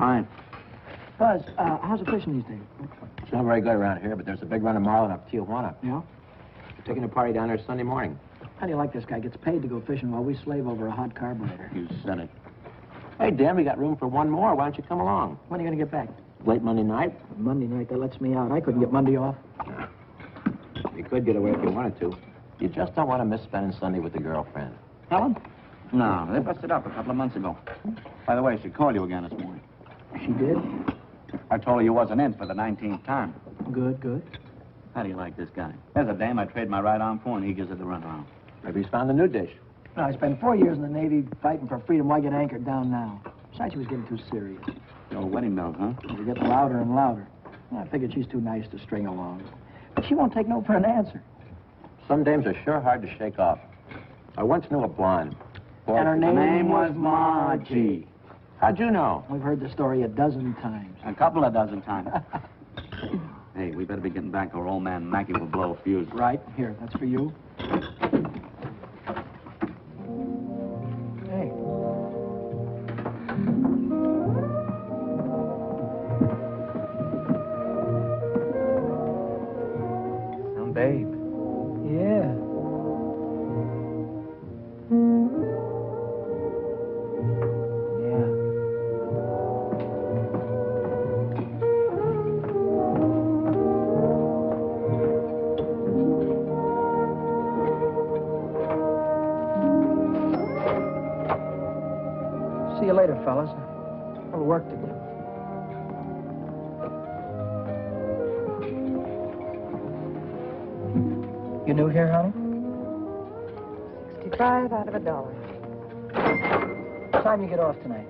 Fine. Buzz, how's the fishing these days? It's not very good around here, but there's a big run of marlin up Tijuana. Yeah? We're taking a party down there Sunday morning. How do you like this guy? Gets paid to go fishing while we slave over a hot carburetor. You said it. Hey, Dan, we got room for one more. Why don't you come along? When are you going to get back? Late Monday night? Monday night, that lets me out. I couldn't get Monday off. You could get away if you wanted to. You just don't want to miss spending Sunday with the girlfriend. Helen? No, they busted up a couple of months ago. By the way, she called you again this morning. She did? I told her you wasn't in for the 19th time. Good, good. How do you like this guy? There's a dame I trade my right arm for, and he gives her the runaround. Maybe he's found a new dish. No, I spent 4 years in the Navy fighting for freedom. Why get anchored down now? Besides, she was getting too serious. The old wedding bells, huh? She was getting louder and louder. I figured she's too nice to string along. But she won't take no for an answer. Some dames are sure hard to shake off. I once knew a blonde. Boy, And her name was Margie. How'd you know? We've heard the story a dozen times. A couple of dozen times. Hey, we better be getting back or old man Mackey will blow a fuse. Right. Here, that's for you. Hey. Some babe. Yeah. See you later, fellas. I've work to do. You new here, honey? 65 out of $1. What time you get off tonight?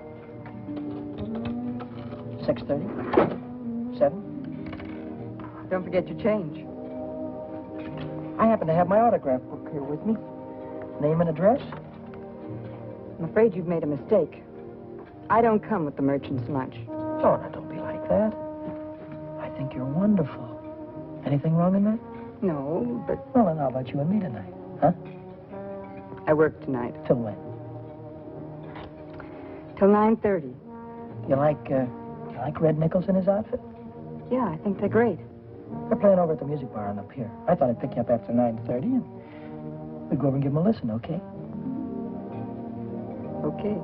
6:30? 7? Don't forget your change. I happen to have my autograph book here with me. Name and address? I'm afraid you've made a mistake. I don't come with the merchant's lunch. Oh, now, don't be like that. I think you're wonderful. Anything wrong in that? No, but Well, then how about you and me tonight? Huh? I work tonight. Till when? Till 9:30. You like Red Nichols in his outfit? Yeah, I think they're great. They're playing over at the music bar on the pier. I thought I'd pick you up after 9:30 and we'd go over and give them a listen, okay? Okay.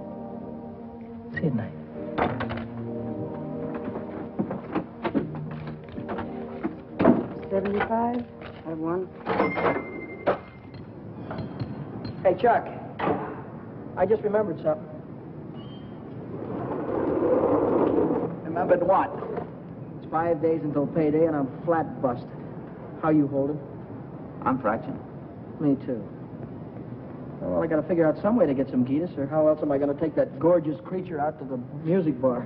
See you tonight. $75 out of $1. Hey, Chuck. I just remembered something. Remembered what? It's 5 days until payday and I'm flat busted. How you holding? I'm fractured. Me too. Well, I gotta figure out some way to get some Gitas, or how else am I gonna take that gorgeous creature out to the music bar?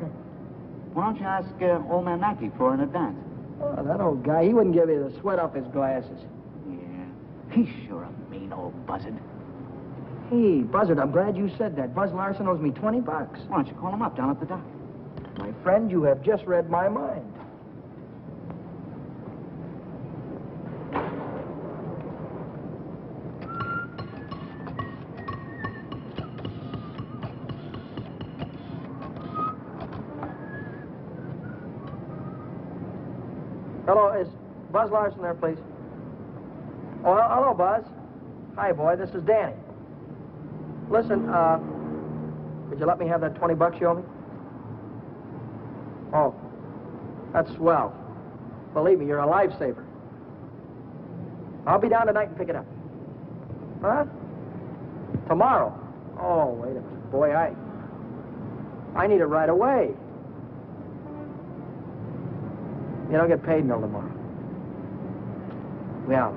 Why don't you ask old man Mackey for an advance? Oh, that old guy, he wouldn't give you the sweat off his glasses. Yeah. He's sure a mean old buzzard. Hey, Buzzard, I'm glad you said that. Buzz Larson owes me $20. Why don't you call him up down at the dock? My friend, you have just read my mind. Hello, is Buzz Larson there, please? Oh, hello, Buzz. Hi, boy, this is Danny. Listen, could you let me have that $20 you owe me? Oh, that's swell. Believe me, you're a lifesaver. I'll be down tonight and pick it up. Huh? Tomorrow? Oh, wait a minute. Boy, I need it right away. You don't get paid until tomorrow. Yeah.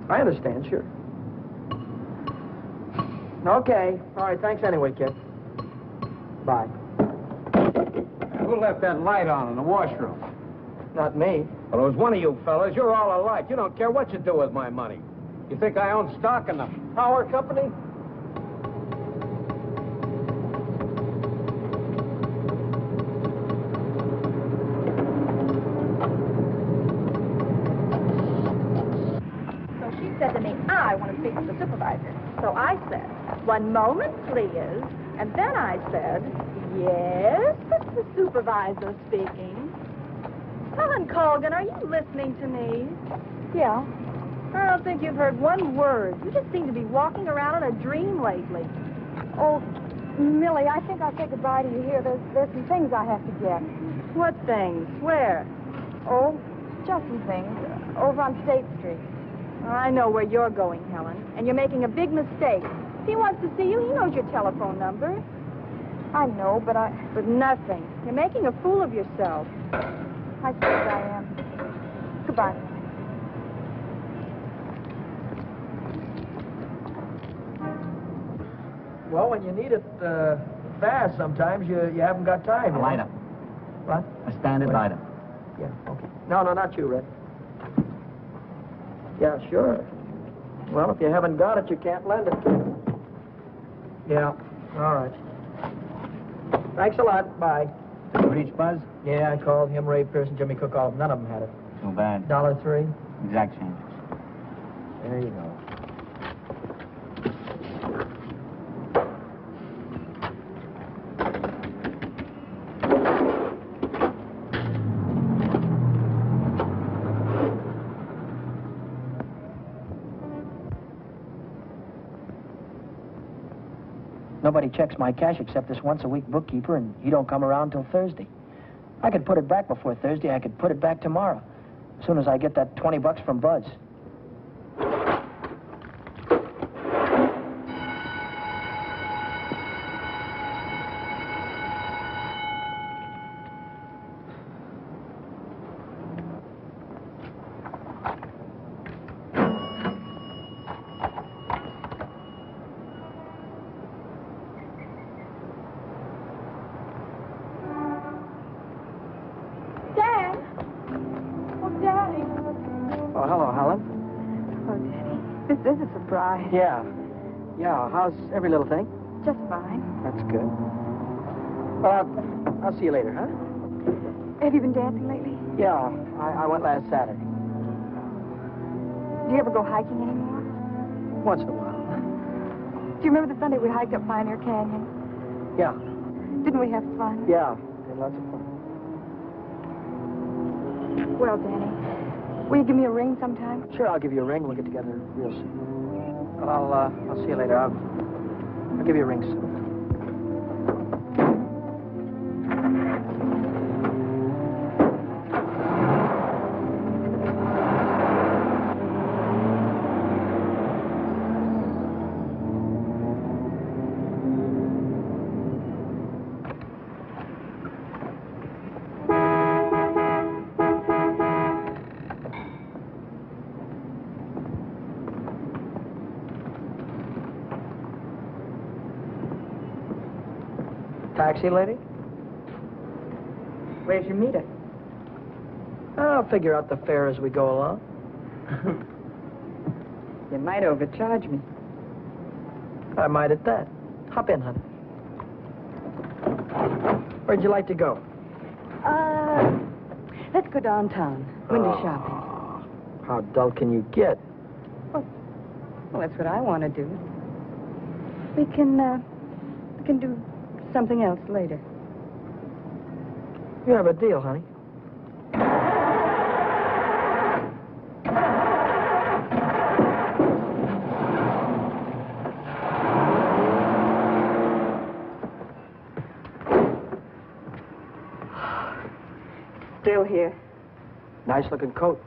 I understand, sure. Okay. All right, thanks anyway, kid. Bye. Who left that light on in the washroom? Not me. Well, it was one of you fellas. You're all alike. You don't care what you do with my money. You think I own stock in the power company? So she said to me, I want to speak to the supervisor. So I said, 1 moment, please. And then I said, Yes, it's the supervisor speaking. Helen Colgan, are you listening to me? Yeah. I don't think you've heard one word. You just seem to be walking around in a dream lately. Oh, Millie, I think I'll say goodbye to you here. There's some things I have to get. What things? Where? Oh, just some things. Over on State Street. I know where you're going, Helen, and you're making a big mistake. If he wants to see you, he knows your telephone number. I know, but But nothing. You're making a fool of yourself. I suppose I am. Goodbye. Well, when you need it fast, sometimes you haven't got time. A lighter. What? A standard lighter. Yeah, okay. No, not you, Red. Yeah, sure. Well, if you haven't got it, you can't lend it. Yeah, all right. Thanks a lot. Bye. Reach Buzz? Yeah, I called him, Ray Pearson, Jimmy Cook, all of them. None of them had it. Too bad. $1.03. Exact change. There you go. Nobody checks my cash except this once-a-week bookkeeper, and he don't come around till Thursday. I could put it back before Thursday. I could put it back tomorrow, as soon as I get that $20 from Buzz. Oh, hello, Helen. Oh, Daddy, this is a surprise. Yeah. How's every little thing? Just fine. That's good. Well, I'll see you later, huh? Have you been dancing lately? Yeah, I went last Saturday. Do you ever go hiking anymore? Once in a while. Do you remember the Sunday we hiked up Pioneer Canyon? Yeah. Didn't we have fun? Yeah. Had lots of fun. Well, Danny, will you give me a ring sometime? Sure, I'll give you a ring. We'll get together real soon. Well, I'll see you later. I'll give you a ring soon. Taxi lady? Where's your meter? I'll figure out the fare as we go along. You might overcharge me. I might at that. Hop in, honey. Where'd you like to go? Let's go downtown. Window shopping. How dull can you get? Well, that's what I want to do. We can do something else later. You have a deal, honey. Still here. Nice looking coat.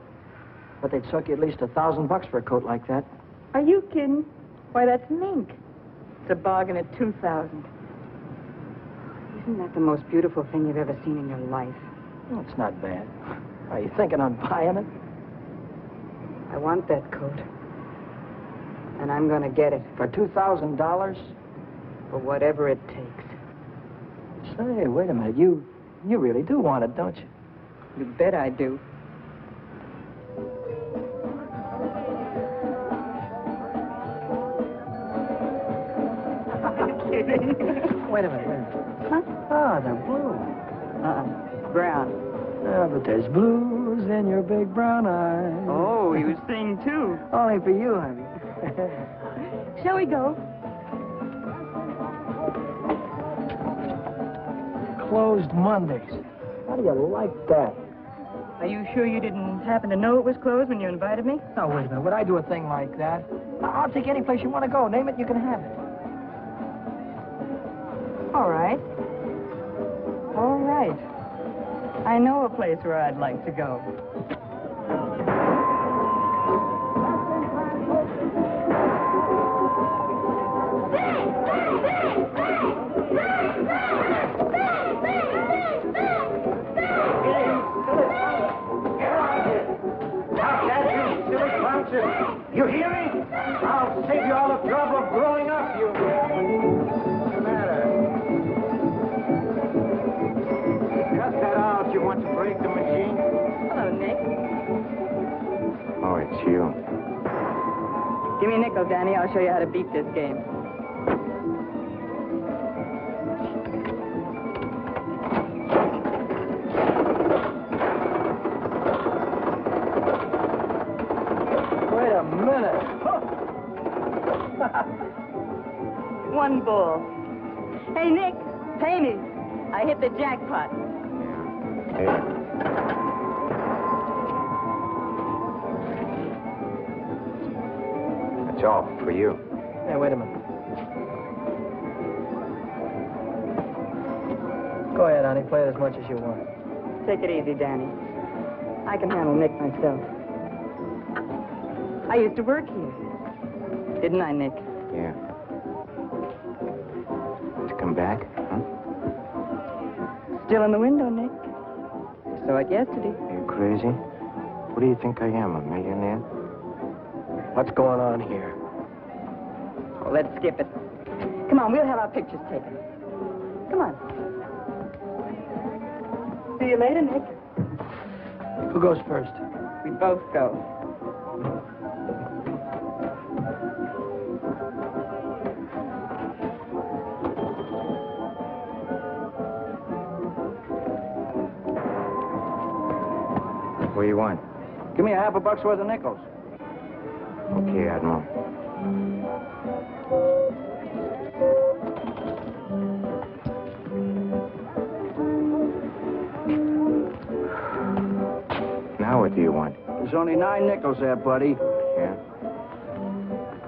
But they'd suck you at least $1,000 for a coat like that. Are you kidding? Why, that's mink. It's a bargain at $2,000. Isn't that the most beautiful thing you've ever seen in your life? Well, it's not bad. Are you thinking on buying it? I want that coat. And I'm going to get it. For $2,000? For whatever it takes. Say, wait a minute. You really do want it, don't you? You bet I do. Wait a minute. Huh? Ah, they're blue. Brown. Ah, but there's blues in your big brown eyes. Oh, he was singing too. Only for you, honey. Shall we go? closed Mondays. How do you like that? Are you sure you didn't happen to know it was closed when you invited me? No, wait a minute. Would I do a thing like that? I'll take any place you want to go. Name it, you can have it. All right. All right. I know a place where I'd like to go. You hear me? I'll save you all the trouble of growing up, you... What's the matter? Just that out. You want to break the machine? Hello, Nick. Oh, it's you. Give me a nickel, Danny. I'll show you how to beat this game. Wait a minute. One bull. Hey, Nick, pay me. I hit the jackpot. Hey. It's all for you. Hey, wait a minute. Go ahead, honey. Play it as much as you want. Take it easy, Danny. I can handle Nick myself. I used to work here. Didn't I, Nick? Yeah. To come back, huh? Still in the window, Nick. Saw it yesterday. Are you crazy? What do you think I am, a millionaire? What's going on here? Oh, let's skip it. Come on, we'll have our pictures taken. Come on. See you later, Nick. Who goes first? We both go. What do you want? Give me $50 worth of nickels. Okay, Admiral. Now what do you want? There's only 9 nickels there, buddy. Yeah?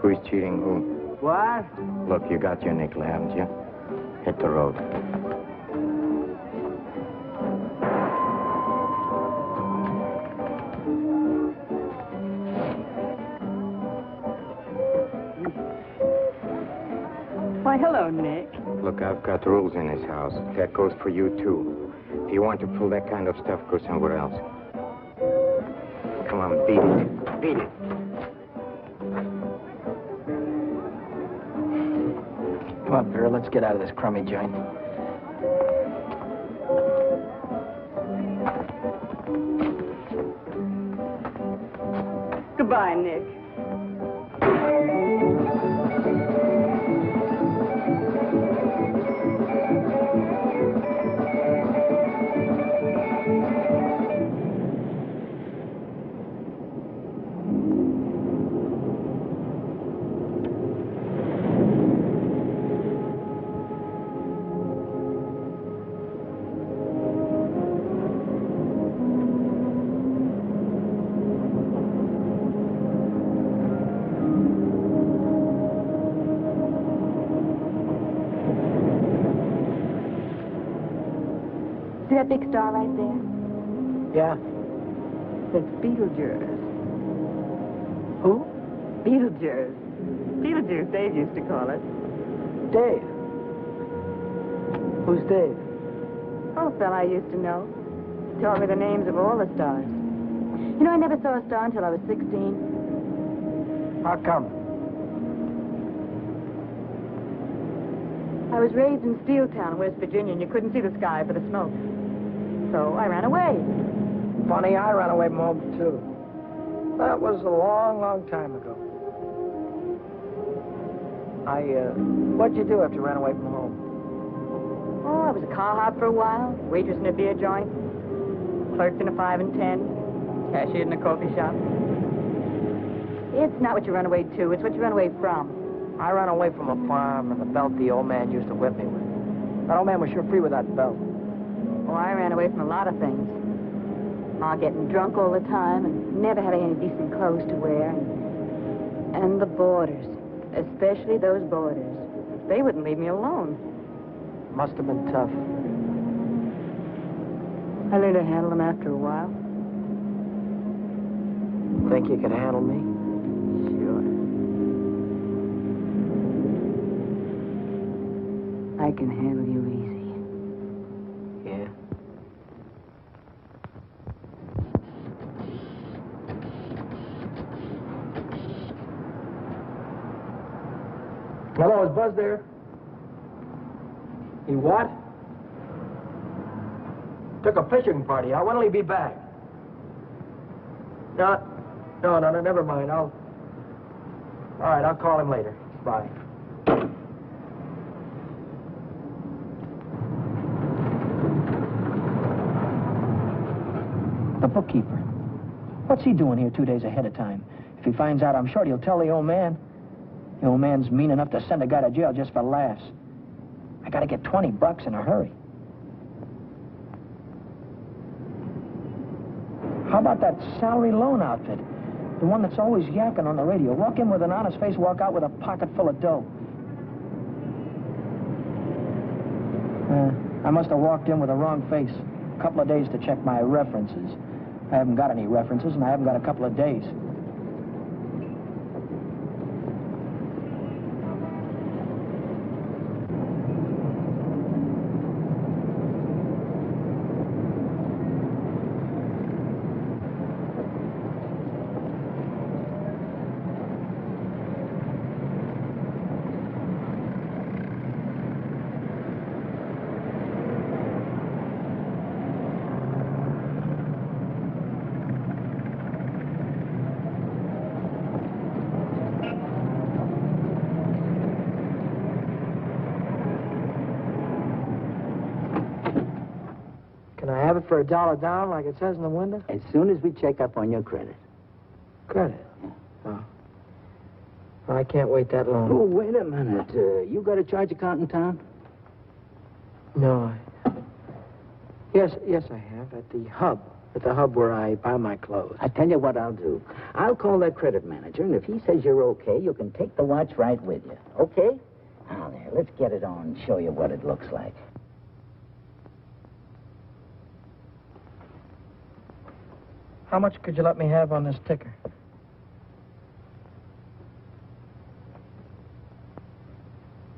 Who's cheating who? What? Look, you got your nickel, haven't you? Hit the road. Why, hello, Nick. Look, I've got rules in this house. That goes for you, too. If you want to pull that kind of stuff, go somewhere else. Come on, beat it. Beat it. Come on, Vera. Let's get out of this crummy joint. Goodbye, Nick. See that big star right there? Yeah? It's Beetlejuice. Who? Beetlejuice. Beetlejuice, Dave used to call it. Dave. Who's Dave? Oh, fella I used to know. Taught me the names of all the stars. You know, I never saw a star until I was 16. How come? I was raised in Steeltown, West Virginia, and you couldn't see the sky for the smoke. So I ran away. Funny, I ran away from home, too. That was a long, long time ago. What'd you do after you ran away from home? Oh, I was a car hop for a while, waitress in a beer joint, clerked in a 5 and 10, cashiered in a coffee shop. It's not what you run away to, it's what you run away from. I ran away from a farm and the belt the old man used to whip me with. That old man was sure free with that belt. Oh, I ran away from a lot of things. Ma getting drunk all the time and never having any decent clothes to wear. And the boarders, especially those boarders. They wouldn't leave me alone. Must have been tough. I learned to handle them after a while. Think you can handle me? Sure. I can handle you easy. Yeah. Hello, is Buzz there? He what? Took a fishing party. When will he be back? No, never mind. All right, I'll call him later. Bye. The bookkeeper. What's he doing here 2 days ahead of time? If he finds out, I'm sure he'll tell the old man. The old man's mean enough to send a guy to jail just for laughs. I gotta get $20 in a hurry. How about that salary loan outfit? The one that's always yakking on the radio. Walk in with an honest face, walk out with a pocket full of dough. I must have walked in with the wrong face. A couple of days to check my references. I haven't got any references, and I haven't got a couple of days. For $1 down, like it says in the window? As soon as we check up on your credit. Credit? Oh. Well, I can't wait that long. Oh, wait a minute. You got a charge account in town? No, Yes, I have. At the hub. At the hub where I buy my clothes. I tell you what I'll do. I'll call that credit manager, and if he says you're okay, you can take the watch right with you. Okay? Now, there, let's get it on and show you what it looks like. How much could you let me have on this ticker?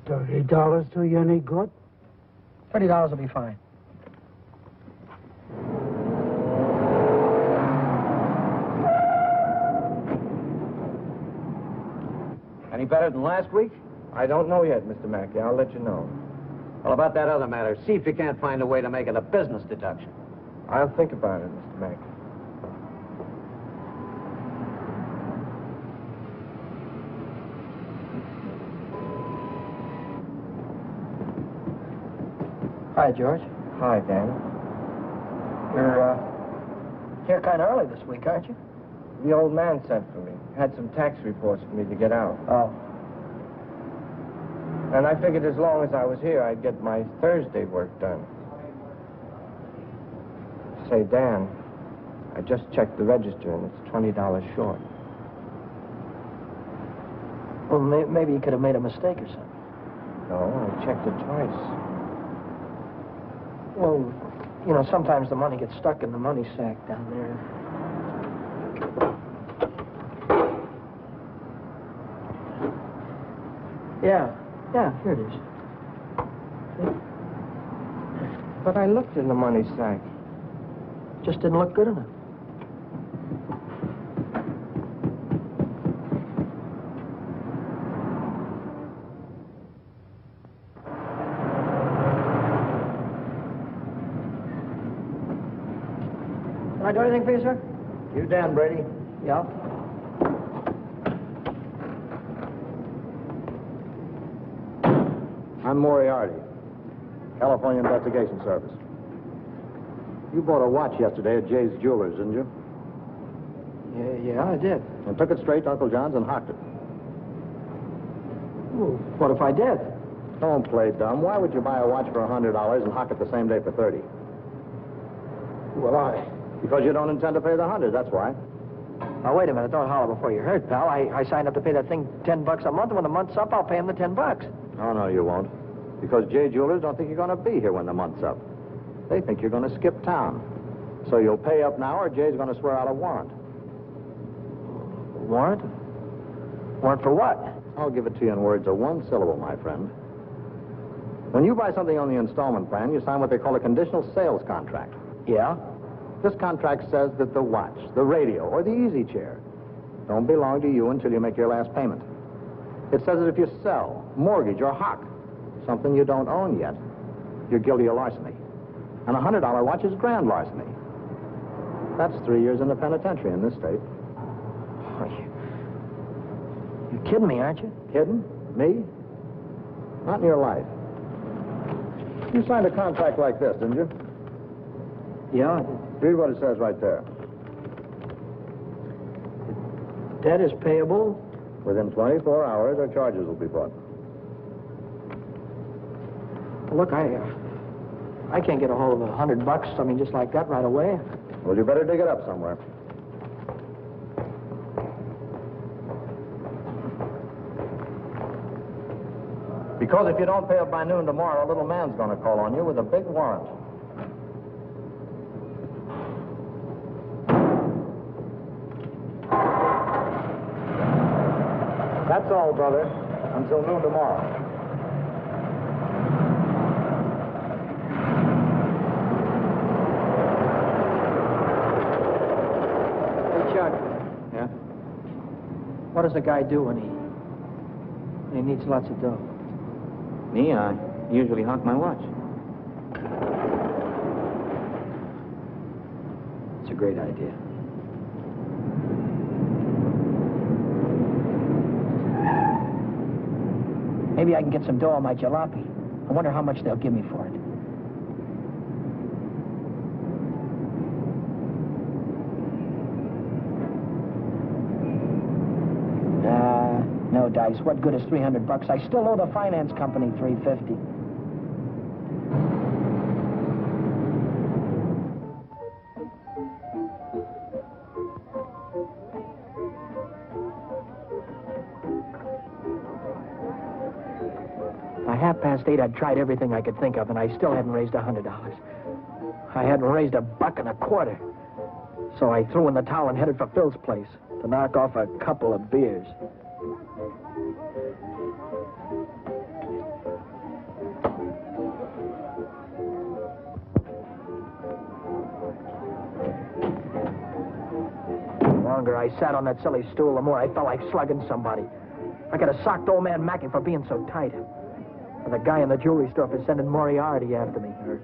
$30 do you any good? $30 will be fine. Any better than last week? I don't know yet, Mr. Mackey. I'll let you know. Well, about that other matter, see if you can't find a way to make it a business deduction. I'll think about it, Mr. Mackey. Hi, George. Hi, Dan. You're, here kind of early this week, aren't you? The old man sent for me. Had some tax reports for me to get out. Oh. And I figured as long as I was here, I'd get my Thursday work done. Say, Dan, I just checked the register, and it's $20 short. Well, maybe you could have made a mistake or something. No, I checked it twice. Well, you know, sometimes the money gets stuck in the money sack down there. Yeah, here it is. See? But I looked in the money sack. Just didn't look good enough. Can I do anything for you, sir? You Dan Brady? Yeah. I'm Moriarty, California Investigation Service. You bought a watch yesterday at Jay's Jewelers, didn't you? Yeah, I did. And took it straight to Uncle John's and hocked it. Well, what if I did? Don't play dumb. Why would you buy a watch for $100 and hock it the same day for $30? Well, Because you don't intend to pay the 100, that's why. Now, wait a minute. Don't holler before you hurt, pal. I signed up to pay that thing $10 a month, and when the month's up, I'll pay him the $10. Oh, no, you won't. Because Jay Jewelers don't think you're going to be here when the month's up. They think you're going to skip town. So you'll pay up now, or Jay's going to swear out a warrant. Warrant? Warrant for what? I'll give it to you in words of one syllable, my friend. When you buy something on the installment plan, you sign what they call a conditional sales contract. Yeah? This contract says that the watch, the radio, or the easy chair don't belong to you until you make your last payment. It says that if you sell, mortgage, or hock something you don't own yet, you're guilty of larceny. And a $100 watch is grand larceny. That's 3 years in the penitentiary in this state. You're kidding me, aren't you? Kidding? Me? Not in your life. You signed a contract like this, didn't you? Yeah, I did. Read what it says right there. Debt is payable. Within 24 hours, our charges will be brought. Look, I can't get a hold of $100, I mean, just like that right away. Well, you better dig it up somewhere. Because if you don't pay up by noon tomorrow, a little man's going to call on you with a big warrant. That's all, brother. Until noon tomorrow. Hey, Chuck, Yeah? what does a guy do when he needs lots of dough? Me, I usually honk my watch. It's a great idea. Maybe I can get some dough on my jalopy. I wonder how much they'll give me for it. No, Dice. What good is $300? I still owe the finance company $350. By 8:30, I'd tried everything I could think of, and I still hadn't raised $100. I hadn't raised $1.25. So I threw in the towel and headed for Phil's place to knock off a couple of beers. The longer I sat on that silly stool, the more I felt like slugging somebody. I could have socked old man Mackey for being so tight. Or the guy in the jewelry store for sending Moriarty after me. Or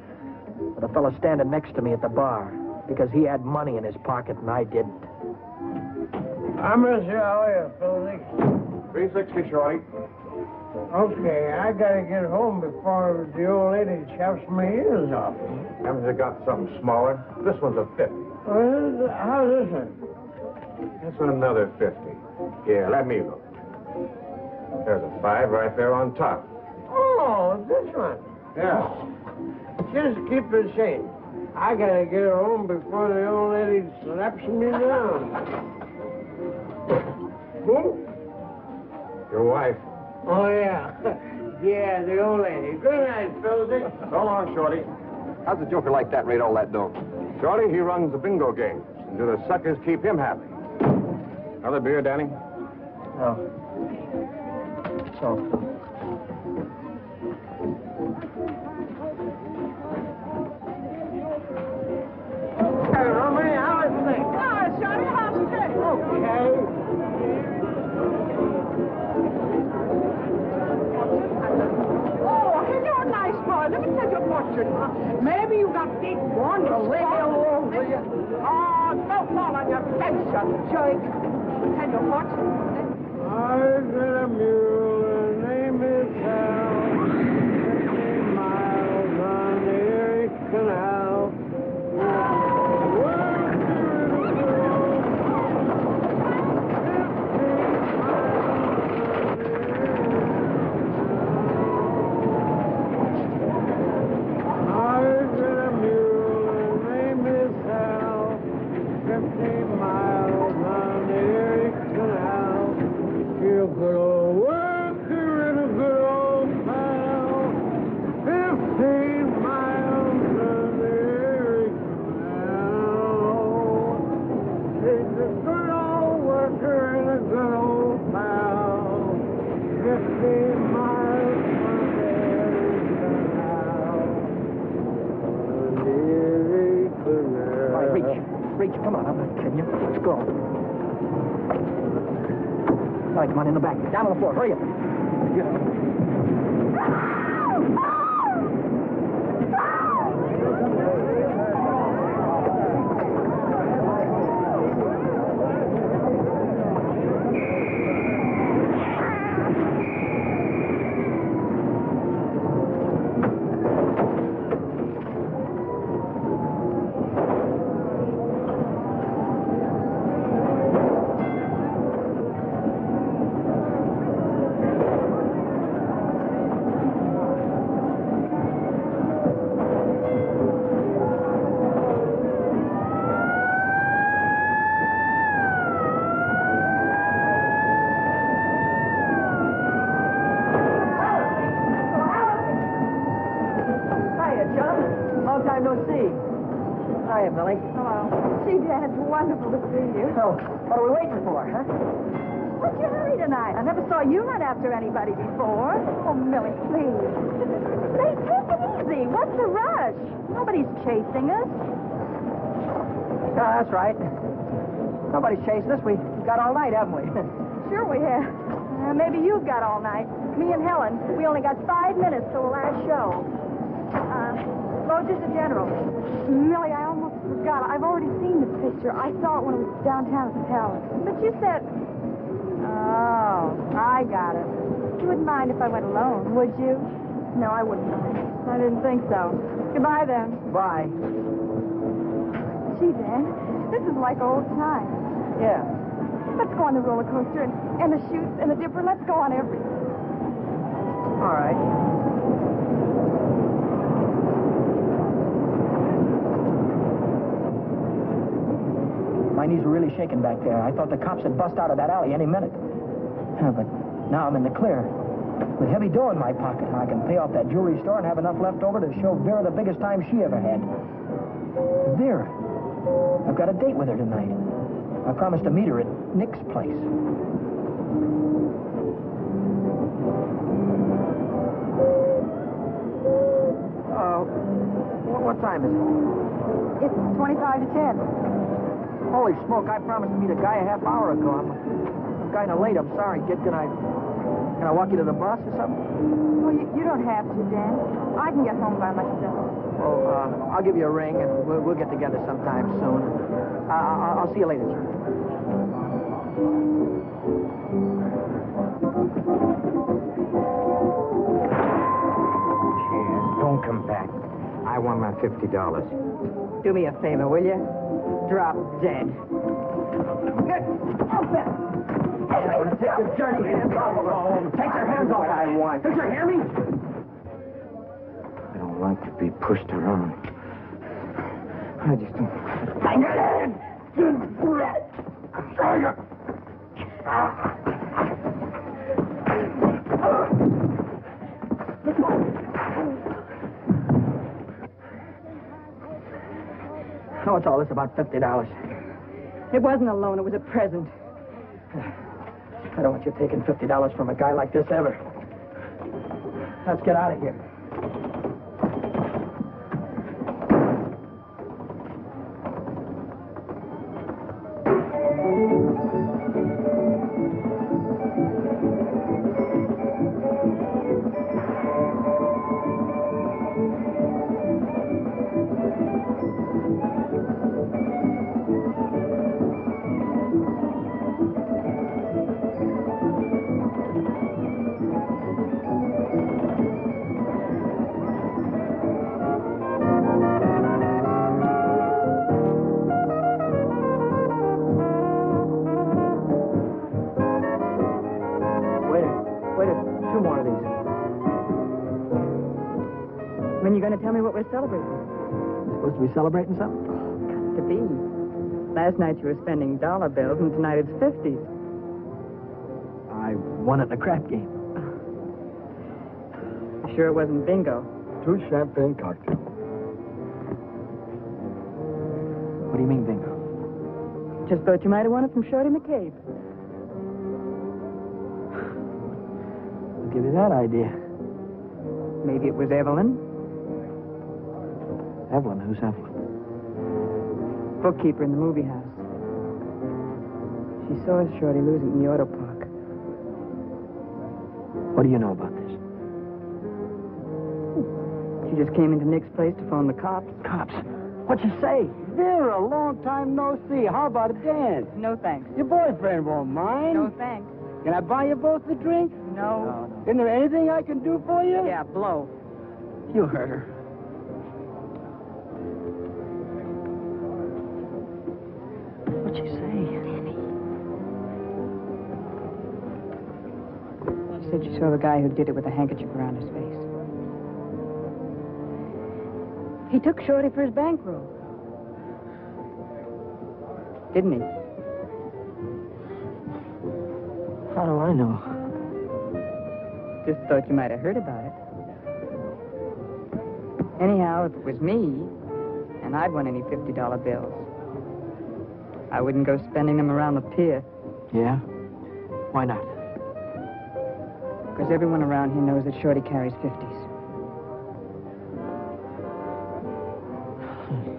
the fella standing next to me at the bar because he had money in his pocket and I didn't. I miss you. How are you, Philly? 360, Shorty. Okay, I gotta get home before the old lady chops my ears off. Haven't you got something smaller? This one's a 50. How's this one? This one another 50. Here, let me look. There's a 5 right there on top. Oh, this one. Yeah. Just keep it safe. I gotta get home before the old lady slaps me down. Who? Your wife. Oh, yeah. Yeah, the old lady. Good night, Philly. So long, Shorty. How's a joker like that rate all that dough? Shorty, he runs the bingo game. And do the suckers keep him happy? Another beer, Danny? Oh. So. Hey, Rooney, how is things? Hi, Johnny. How's it going? Okay. Oh, hey, you're a nice boy. Let me tell you a fortune. Maybe you got big one. Leave me alone, will you? Oh, don't fall on your face, you jerk. Tell you a fortune. I've got a mule. Her name is Hal. 50 miles on the Erie Canal. I've got a mule. Her name is reach. Come on, I'm not kidding you. Let's go. All right, come on, in the back. Down on the floor. Hurry up. Get up. Wonderful to see you. So, what are we waiting for, huh? What's your hurry tonight? I never saw you run after anybody before. Oh, Millie, please. Say, take it easy. What's the rush? Nobody's chasing us. That's right. Nobody's chasing us. We've got all night, haven't we? Sure we have. Maybe you've got all night. Me and Helen, we only got 5 minutes till the last show. Rogers the General. Millie, I almost forgot. I've already seen the picture. I saw it when it was downtown at the Palace. But you said... Oh, I got it. You wouldn't mind if I went alone, would you? No, I wouldn't mind. I didn't think so. Goodbye, then. Bye. Gee, Dan, this is like old times. Yeah. Let's go on the roller coaster and the chutes and the dipper. Let's go on everything. All right. My knees were really shaking back there. I thought the cops had bust out of that alley any minute. But now I'm in the clear. With heavy dough in my pocket, I can pay off that jewelry store and have enough left over to show Vera the biggest time she ever had. Vera. I've got a date with her tonight. I promised to meet her at Nick's place. What time is it? It's 25 to 10. Holy smoke, I promised to meet a guy a half hour ago. I'm kind of late. I'm sorry, kid. Can I walk you to the bus or something? Well, you don't have to, Dan. I can get home by myself. Well, I'll give you a ring, and we'll get together sometime soon. I'll see you later, sir. Don't come back. I want my $50. Do me a favor, will you? Drop dead. Take your dirty hands off. Take your hands off. I want. Don't you hear me? I don't like to be pushed around. I just don't. What's all this about $50? It wasn't a loan. It was a present. I don't want you taking $50 from a guy like this ever. Let's get out of here. When are you going to tell me what we're celebrating? Supposed to be celebrating something? To be. Last night you were spending dollar bills, and tonight it's 50s. I won at the crap game. You sure it wasn't bingo? 2 champagne cocktails. What do you mean, bingo? Just thought you might have won it from Shorty McCabe. I'll give you that idea. Maybe it was Evelyn. Evelyn? Who's Evelyn? bookkeeper in the movie house. She saw Shorty lose it in the auto park. What do you know about this? She just came into Nick's place to phone the cops. Cops? What'd you say? Vera, long time no see. How about a dance? No thanks. Your boyfriend won't mind. No thanks. Can I buy you both a drink? No. Isn't there anything I can do for you? Yeah, blow. You heard her. What'd she say? She said she saw the guy who did it with a handkerchief around his face. He took Shorty for his bankroll. Didn't he? How do I know? Just thought you might have heard about it. Anyhow, if it was me, and I'd won any $50 bills, I wouldn't go spending them around the pier. Yeah? Why not? Because everyone around here knows that Shorty carries 50s.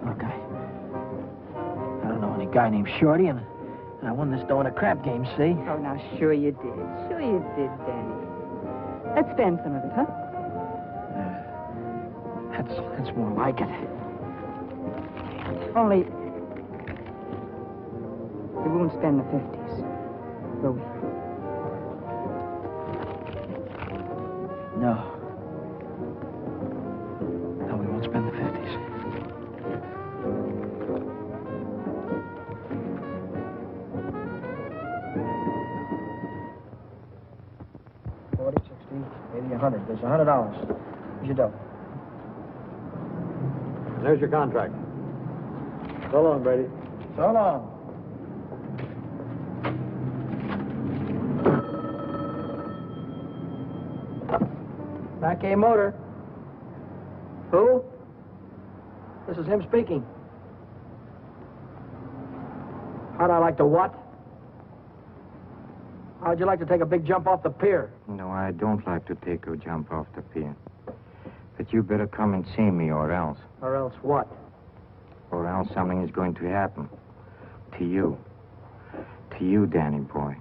Look, I don't know any guy named Shorty, and I won this dough in a crap game, see? Oh, now, sure you did. Sure you did, Danny. Let's spend some of it, huh? That's more like it. Only, we won't spend the 50s, will we? No. No, we won't spend the 50s. Maybe 100. There's $100. Here's your dough. There's your contract. So long, Brady. So long. Back A Motor. Who? This is him speaking. How'd I like to what? How'd you like to take a big jump off the pier? No, I don't like to take a jump off the pier. But you better come and see me, or else. Or else what? Or else something is going to happen. To you. To you, Danny boy.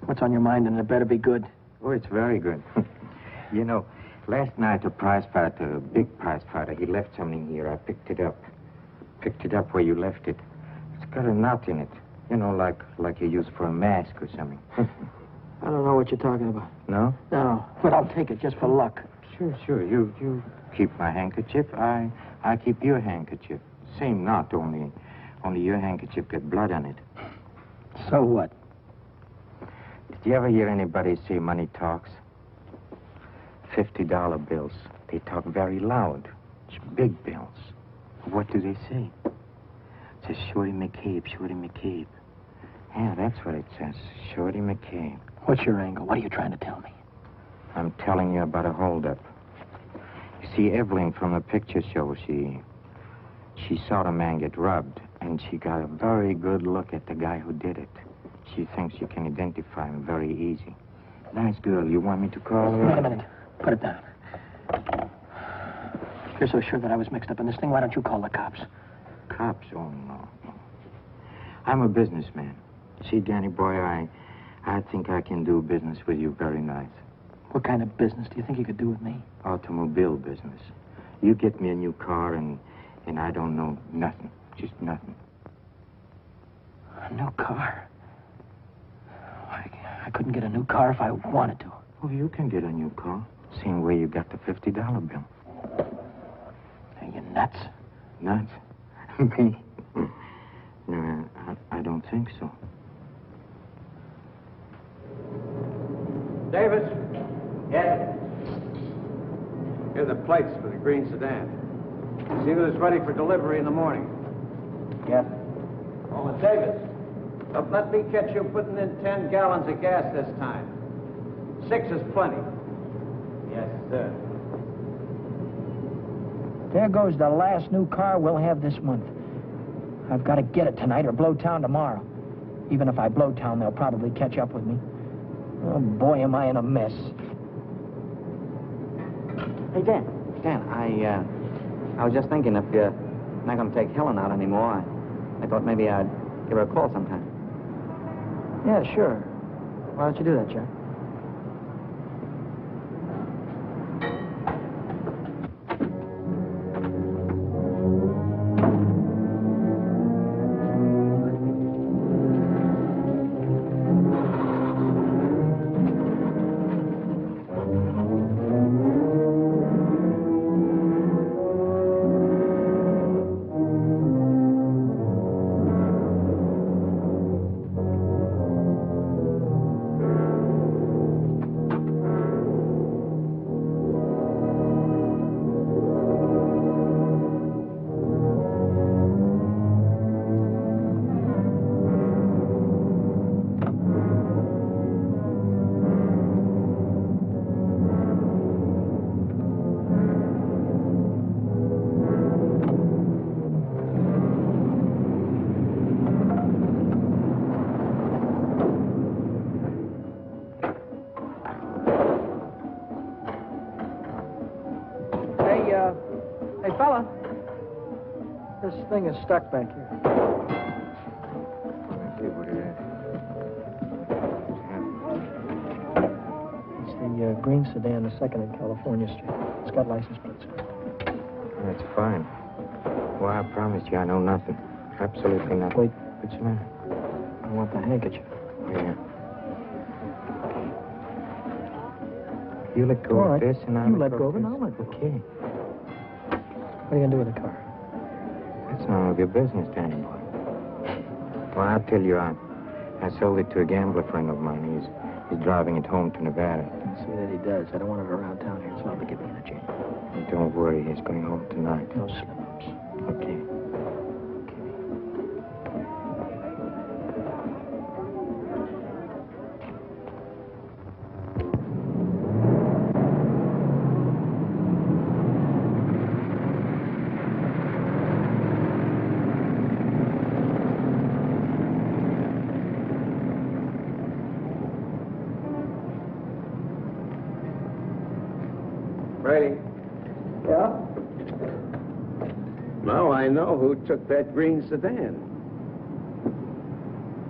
What's on your mind, and it better be good. Oh, it's very good. You know, last night a prize fighter, a big prize fighter, he left something here. I picked it up. Picked it up where you left it. It's got a knot in it. You know, like you use for a mask or something. I don't know what you're talking about. No? No, but I'll take it just for luck. Sure. You keep my handkerchief. I keep your handkerchief. Same knot, only your handkerchief got blood on it. So what? Did you ever hear anybody say money talks? $50 bills. They talk very loud. It's big bills. What do they say? It says Shorty McCabe, Shorty McCabe. Yeah, that's what it says. Shorty McCabe. What's your angle? What are you trying to tell me? I'm telling you about a holdup. You see, Evelyn from the picture show, she saw the man get robbed, and she got a very good look at the guy who did it. She thinks you can identify him very easy. Nice girl. You want me to call her? Wait a minute. Put it down. If you're so sure that I was mixed up in this thing, why don't you call the cops? Cops? Oh, no. I'm a businessman. See, Danny boy, I think I can do business with you very nice. What kind of business do you think you could do with me? Automobile business. You get me a new car, and I don't know nothing. Just nothing. A new car? I couldn't get a new car if I wanted to. Well, you can get a new car. Same way you got the $50 bill. Are you nuts? Nuts? Me? No, I don't think so. Davis? Yes? Here are the plates for the green sedan. See that it's ready for delivery in the morning. Yes. Oh, Davis. But let me catch you putting in 10 gallons of gas this time. 6 is plenty. Yes, sir. There goes the last new car we'll have this month. I've got to get it tonight or blow town tomorrow. Even if I blow town, they'll probably catch up with me. Oh, boy, am I in a mess. Hey, Dan, I was just thinking if you're not going to take Helen out anymore, I thought maybe I'd give her a call sometime. Yeah, sure. Why don't you do that, Jack? Hey, fella. This thing is stuck back here. Let's see what it is. It's the green sedan, the second in California Street. It's got license plates. That's fine. Well, I promise you I know nothing. Absolutely nothing. Wait. What's the matter? I want the handkerchief. Oh, yeah. You let go All of right. this and I'll You let go of it, this. and I'll let go. Okay. What are you going to do with the car? That's none of your business, Danny boy. Well, I'll tell you, I sold it to a gambler friend of mine. He's driving it home to Nevada. See that he does. I don't want it around town here. It's not to get me in a jam. And don't worry, he's going home tonight. No slip-ups. Okay. Brady. Yeah? Now I know who took that green sedan.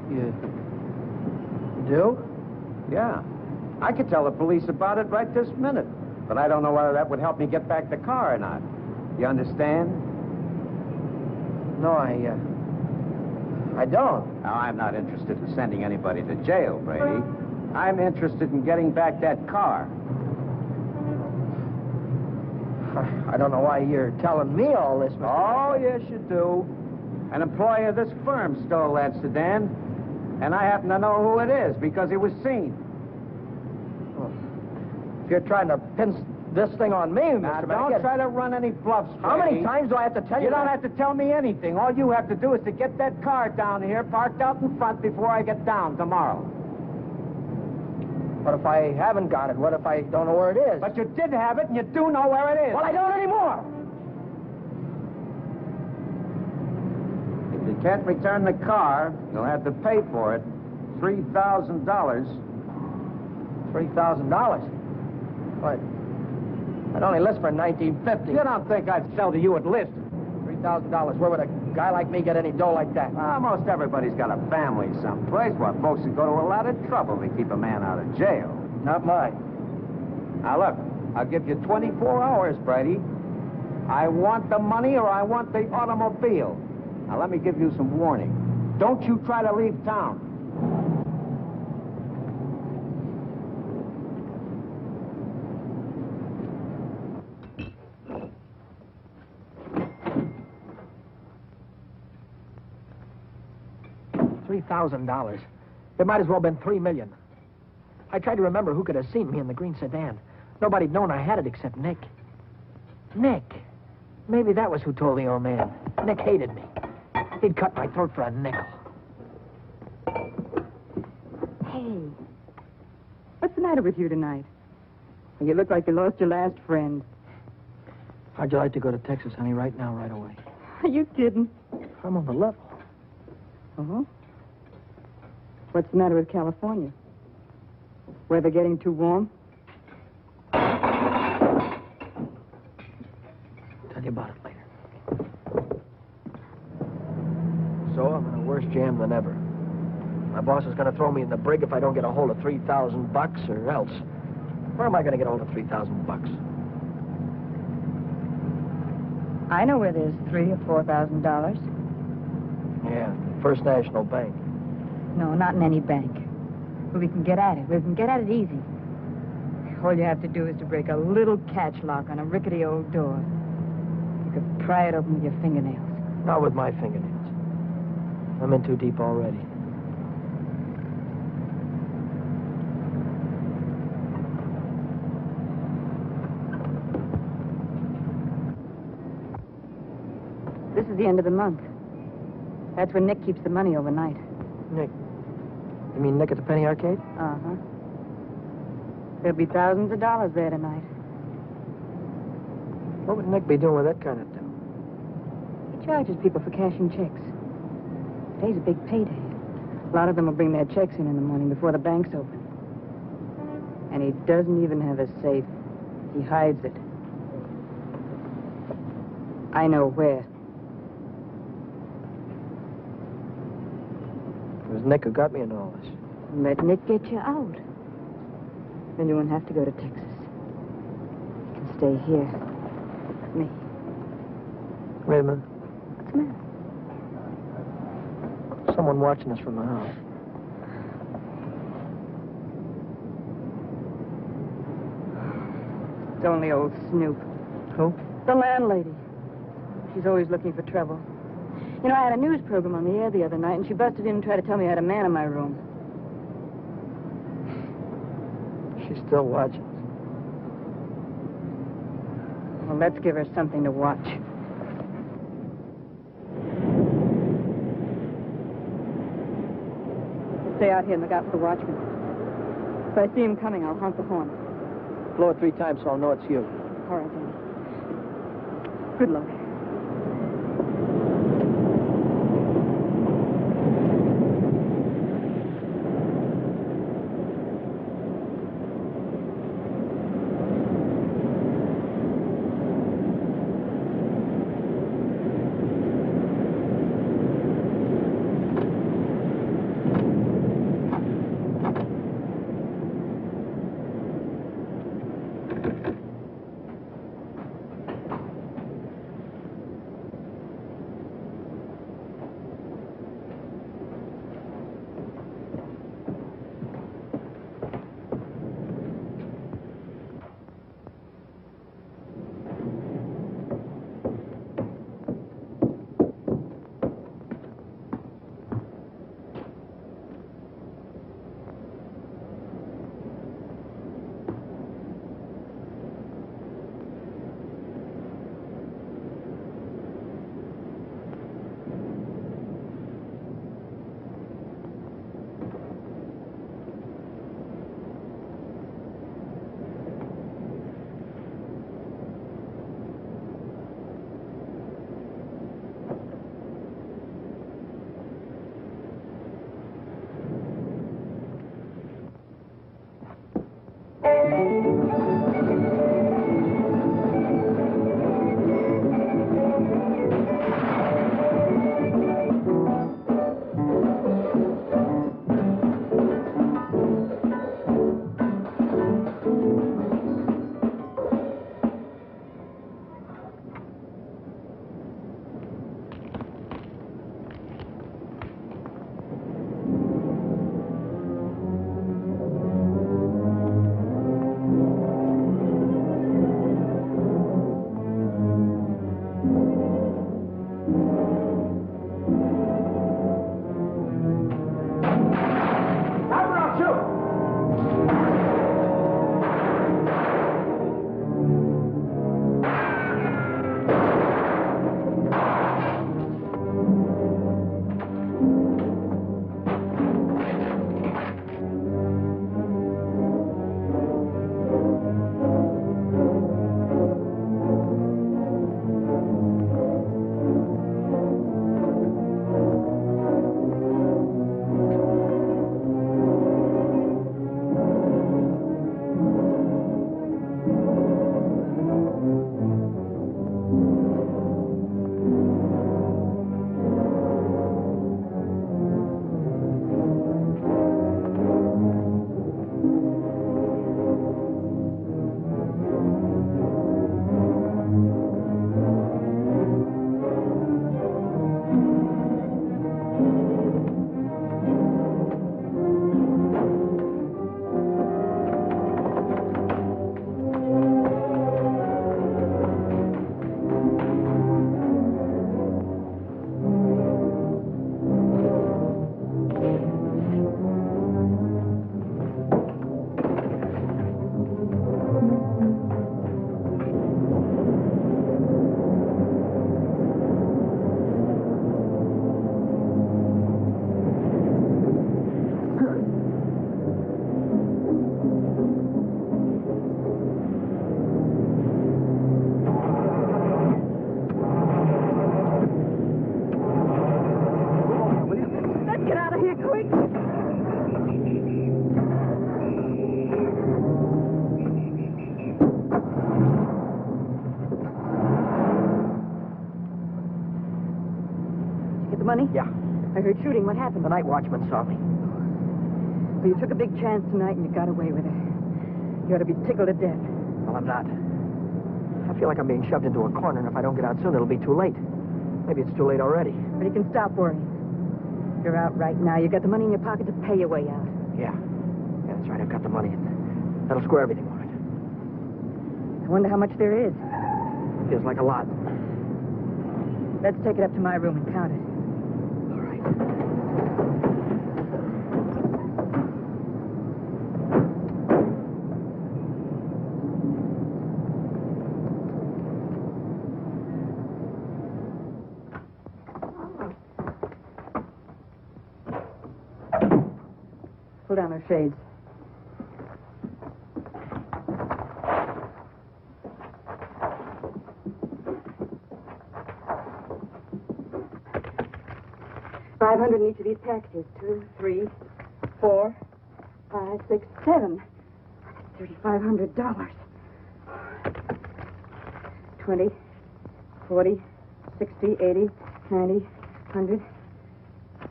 You do? Yeah. I could tell the police about it right this minute. But I don't know whether that would help me get back the car or not. You understand? No, I don't. Now, I'm not interested in sending anybody to jail, Brady. I'm interested in getting back that car. I don't know why you're telling me all this, Mr. Oh, yes, you do. An employee of this firm stole that sedan, and I happen to know who it is because it was seen. If you're trying to pin this thing on me, Now, Mr. don't Mackett. try to run any bluffs, Brady. How many times do I have to tell you You don't that? have to tell me anything. All you have to do is to get that car down here, parked out in front before I get down tomorrow. What if I haven't got it? What if I don't know where it is? But you did have it, and you do know where it is. Well, I don't anymore. If you can't return the car, you'll have to pay for it. $3,000. $3,000? What? I'd only list for $1,950. You don't think I'd sell to you at list? $3,000. Where would a guy like me get any dough like that? Most everybody's got a family someplace. Well, folks would go to a lot of trouble to keep a man out of jail. Not mine. Now, look, I'll give you 24 hours, Brady. I want the money or I want the automobile. Now, let me give you some warning. Don't you try to leave town. $3,000. It might as well have been $3 million. I tried to remember who could have seen me in the green sedan. Nobody'd known I had it except Nick. Nick. Maybe that was who told the old man. Nick hated me. He'd cut my throat for a nickel. Hey, what's the matter with you tonight? You look like you lost your last friend. How'd you like to go to Texas, honey, right now, right away? Are you kidding? I'm on the level. Uh-huh. What's the matter with California? Weather getting too warm? Tell you about it later. So I'm in a worse jam than ever. My boss is going to throw me in the brig if I don't get a hold of $3,000 or else. Where am I going to get a hold of $3,000? I know where there's $3,000 or $4,000. Yeah, First National Bank. No, not in any bank. But we can get at it. We can get at it easy. All you have to do is to break a little catch lock on a rickety old door. You could pry it open with your fingernails. Not with my fingernails. I'm in too deep already. This is the end of the month. That's when Nick keeps the money overnight. Nick? You mean Nick at the Penny Arcade? Uh-huh. There'll be thousands of dollars there tonight. What would Nick be doing with that kind of dough? He charges people for cashing checks. Today's a big payday. A lot of them will bring their checks in the morning before the bank's open. And he doesn't even have a safe. He hides it. I know where. It was Nick who got me in all this. Let Nick get you out. Then you won't have to go to Texas. You can stay here with me. Wait a minute. What's the matter? Someone watching us from the house. It's only old Snoop. Who? The landlady. She's always looking for trouble. You know, I had a news program on the air the other night, and she busted in and tried to tell me I had a man in my room. She's still watching. Well, let's give her something to watch. Stay out here and look out for the watchman. If I see him coming, I'll honk the horn. Blow it 3 times so I'll know it's you. All right, Danny. Good luck. Johnny? Yeah. I heard shooting. What happened? The night watchman saw me. Well, you took a big chance tonight and you got away with it. You ought to be tickled to death. Well, I'm not. I feel like I'm being shoved into a corner, and if I don't get out soon, it'll be too late. Maybe it's too late already. But you can stop worrying. You're out right now. You got the money in your pocket to pay your way out. Yeah. Yeah, that's right. I've got the money. That'll square everything all right. I wonder how much there is. Feels like a lot. Let's take it up to my room and count it. All right. Pull down those shades. $500 in each of these packages. 2, 3, 4, 5, 6, 7. That's $3,500. 20, 40, 60, 80, 90, 100,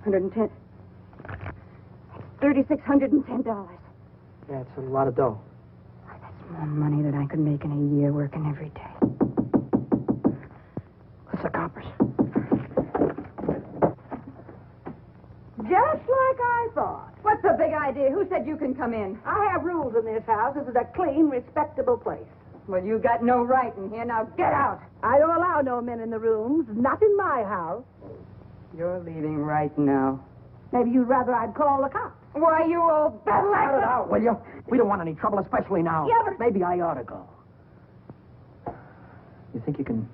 110. $3,610. Yeah, it's a lot of dough. That's more money than I could make in a year working every day. What's the coppers? Just like I thought. What's the big idea? Who said you can come in? I have rules in this house. This is a clean, respectable place. Well, you got no right in here. Now get out. I don't allow no men in the rooms. Not in my house. You're leaving right now. Maybe you'd rather I'd call the cops. Why, you old battle Cut it out, will you? We don't want any trouble, especially now. Yeah, but... Maybe I ought to go. You think you can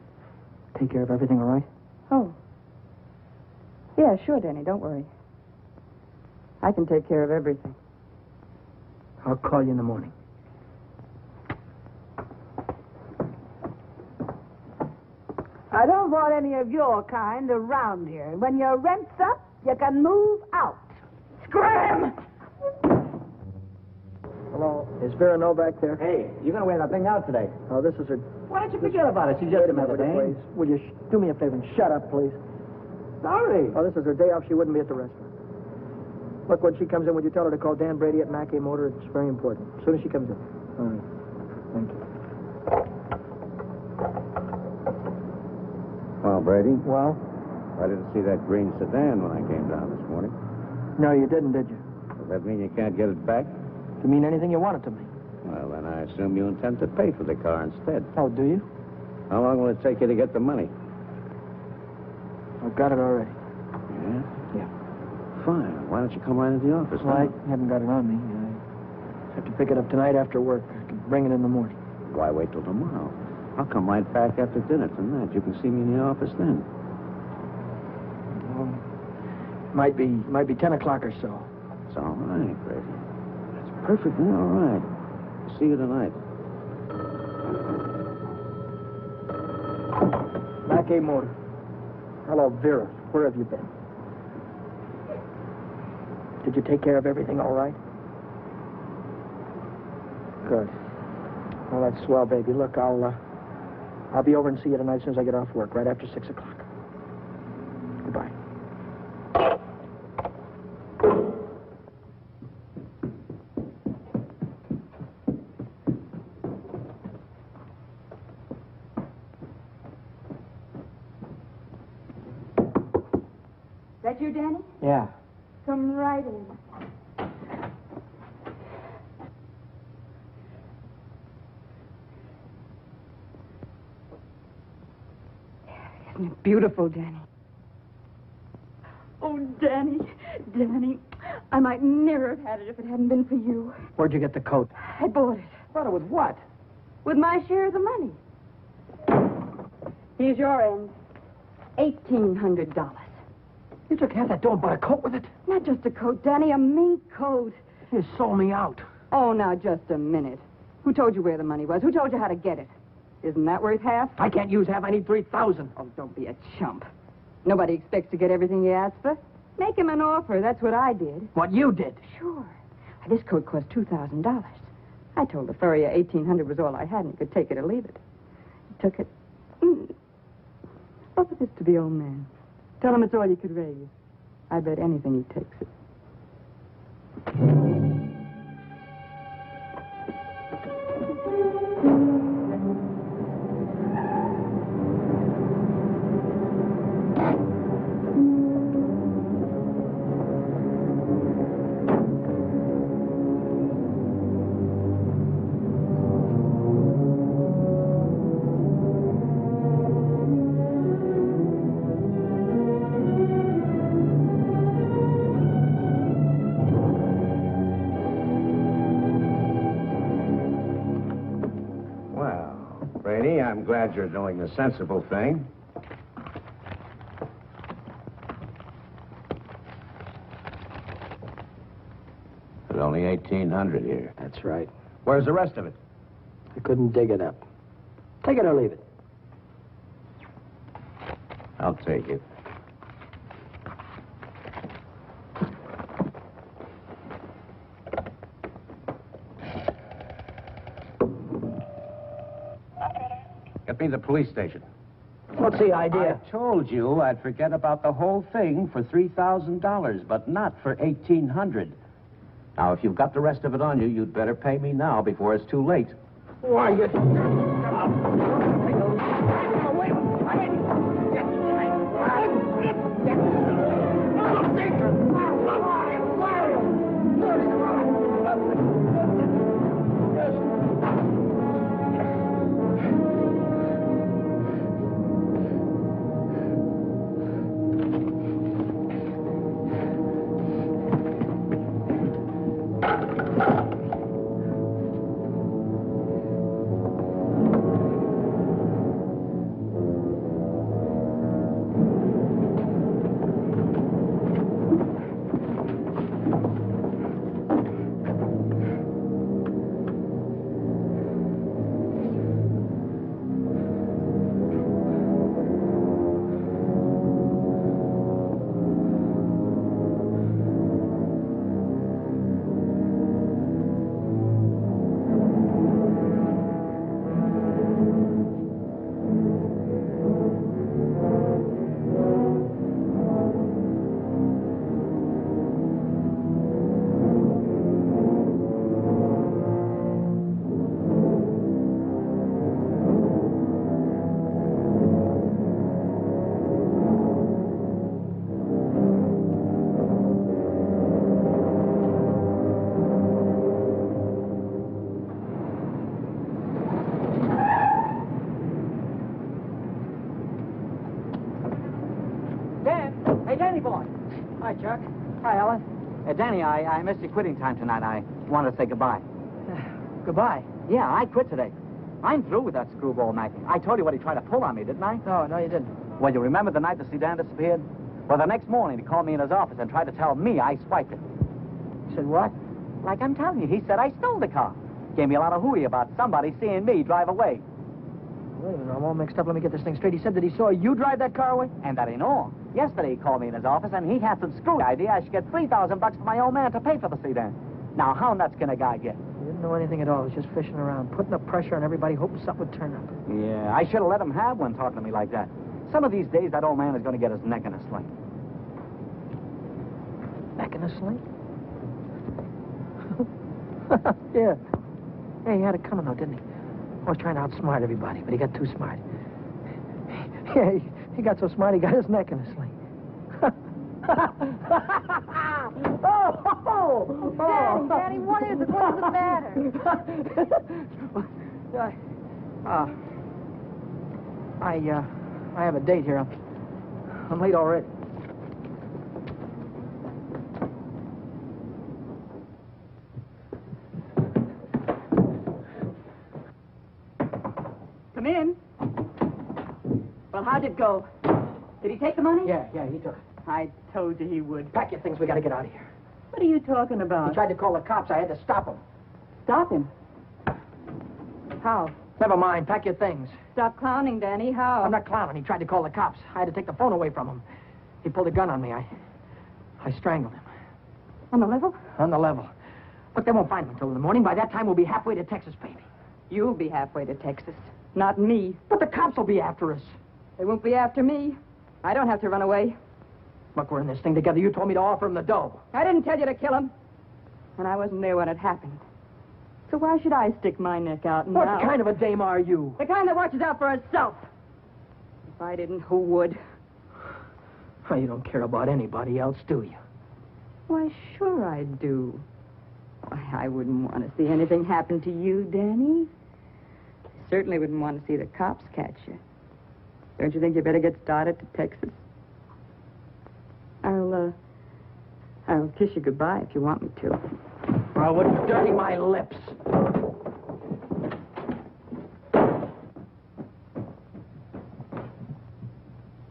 take care of everything all right? Oh. Yeah, sure, Danny. Don't worry. I can take care of everything. I'll call you in the morning. I don't want any of your kind around here. When your rent's up, you can move out. Scram! Hello. Is Vera back there? Hey, you're going to wear that thing out today. Oh, this is her... Why don't you forget about it? She's just Wait a minute, please. Will you do me a favor and shut up, please? Sorry. Oh, this is her day off. She wouldn't be at the restaurant. Look, when she comes in, would you tell her to call Dan Brady at Mackay Motor? It's very important. As soon as she comes in. All right. Thank you. Well, Brady, Well? I didn't see that green sedan when I came down this morning. No, you didn't, did you? Does that mean you can't get it back? You mean anything you want it to me? Well, then I assume you intend to pay for the car instead. Oh, do you? How long will it take you to get the money? I've got it already. Yeah? Yeah. Fine. Why don't you come right into the office? Well, I now? haven't got it on me. I have to pick it up tonight after work. I can bring it in the morning. Why wait till tomorrow? I'll come right back after dinner tonight. You can see me in the office then. Might be 10 o'clock or so. It's all right, Brady. That's perfectly all right. See you tonight. Mackay Motor. Hello, Vera. Where have you been? Did you take care of everything all right? Good. Well, that's swell, baby. Look, I'll be over and see you tonight as soon as I get off work, right after 6 o'clock. Goodbye. That you, Danny? Yeah. Come right in. Isn't it beautiful, Danny? Oh, Danny, Danny, I might never have had it if it hadn't been for you. Where'd you get the coat? I bought it. Bought it with what? With my share of the money. Here's your end. $1,800. You took half that dough and bought a coat with it? Not just a coat, Danny, a mink coat. You sold me out. Oh, now, just a minute. Who told you where the money was? Who told you how to get it? Isn't that worth half? I can't use half. I need 3,000. Oh, don't be a chump. Nobody expects to get everything you ask for. Make him an offer. That's what I did. What you did? Sure. This coat cost $2,000. I told the furrier $1,800 was all I had, and he could take it or leave it. He took it. Offer this to the old man. Tell him it's all you could raise. I bet anything he takes it. Brady, I'm glad you're doing the sensible thing. There's only 1,800 here. That's right. Where's the rest of it? I couldn't dig it up. Take it or leave it. I'll take it. Get me the police station. What's the idea? I told you I'd forget about the whole thing for $3,000, but not for 1,800. Now, if you've got the rest of it on you, you'd better pay me now before it's too late. Why, you... Hi, Chuck. Hi, Ellen. Danny, I missed your quitting time tonight. I wanted to say goodbye. Goodbye. Yeah, I quit today. I'm through with that screwball Mackey. I told you what he tried to pull on me, didn't I? No, you didn't. Well, you remember the night the sedan disappeared? Well, the next morning, he called me in his office and tried to tell me I swiped it. Said what? Like I'm telling you, he said I stole the car. Gave me a lot of hooey about somebody seeing me drive away. Wait a minute, I'm all mixed up. Let me get this thing straight. He said that he saw you drive that car away? And that ain't all. Yesterday, he called me in his office, and he had some screwy idea I should get $3,000 for my old man to pay for the sedan. Now, how nuts can a guy get? He didn't know anything at all. He was just fishing around, putting up pressure on everybody, hoping something would turn up. Yeah, I should have let him have one talking to me like that. Some of these days, that old man is going to get his neck in a sling. Neck in a sling? Yeah. Yeah, he had it coming, though, didn't he? Always trying to outsmart everybody, but he got too smart. Yeah, he got so smart he got his neck in a sling. Daddy, what is it? What is the matter? I have a date here. I'm late already. Come in. Well, how'd it go? Did he take the money? Yeah, he took it. I told you he would. Pack your things. We got to get out of here. What are you talking He about? tried to call the cops. I had to stop him. Stop him. How? Never mind. Pack your things. Stop clowning, Danny. How? I'm not clowning. He tried to call the cops. I had to take the phone away from him. He pulled a gun on me. I strangled him. On the level? On the level. Look, they won't find him until in the morning. By that time, we'll be halfway to Texas, baby. You'll be halfway to Texas. Not me. But the cops will be after us. They won't be after me. I don't have to run away. Look, we're in this thing together. You told me to offer him the dough. I didn't tell you to kill him. And I wasn't there when it happened. So why should I stick my neck out now? What kind of a dame are you? The kind that watches out for herself. If I didn't, who would? Oh, you don't care about anybody else, do you? Why, sure I do. Why, I wouldn't want to see anything happen to you, Danny. I certainly wouldn't want to see the cops catch you. Don't you think you better get started to Texas? I'll kiss you goodbye if you want me to. I wouldn't dirty my lips.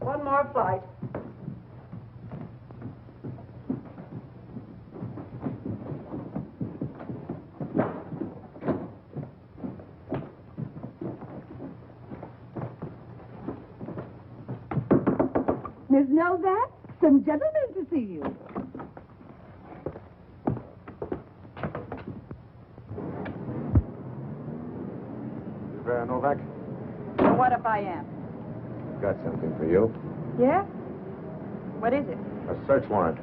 One more flight. Miss Novak, some gentlemen to see you. Vera Novak, What if I am? got something for you. Yeah? What is it? A search warrant.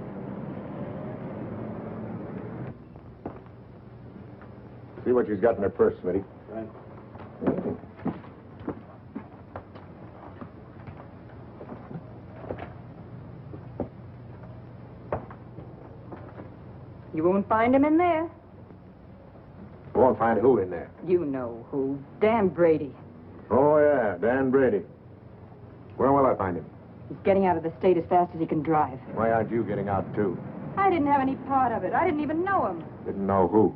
See what she's got in her purse, Smitty. Right. You won't find him in there. We won't find who in there. You know who. Dan Brady. Oh, yeah, Dan Brady. Where will I find him? He's getting out of the state as fast as he can drive. Why aren't you getting out, too? I didn't have any part of it. I didn't even know him. Didn't know who.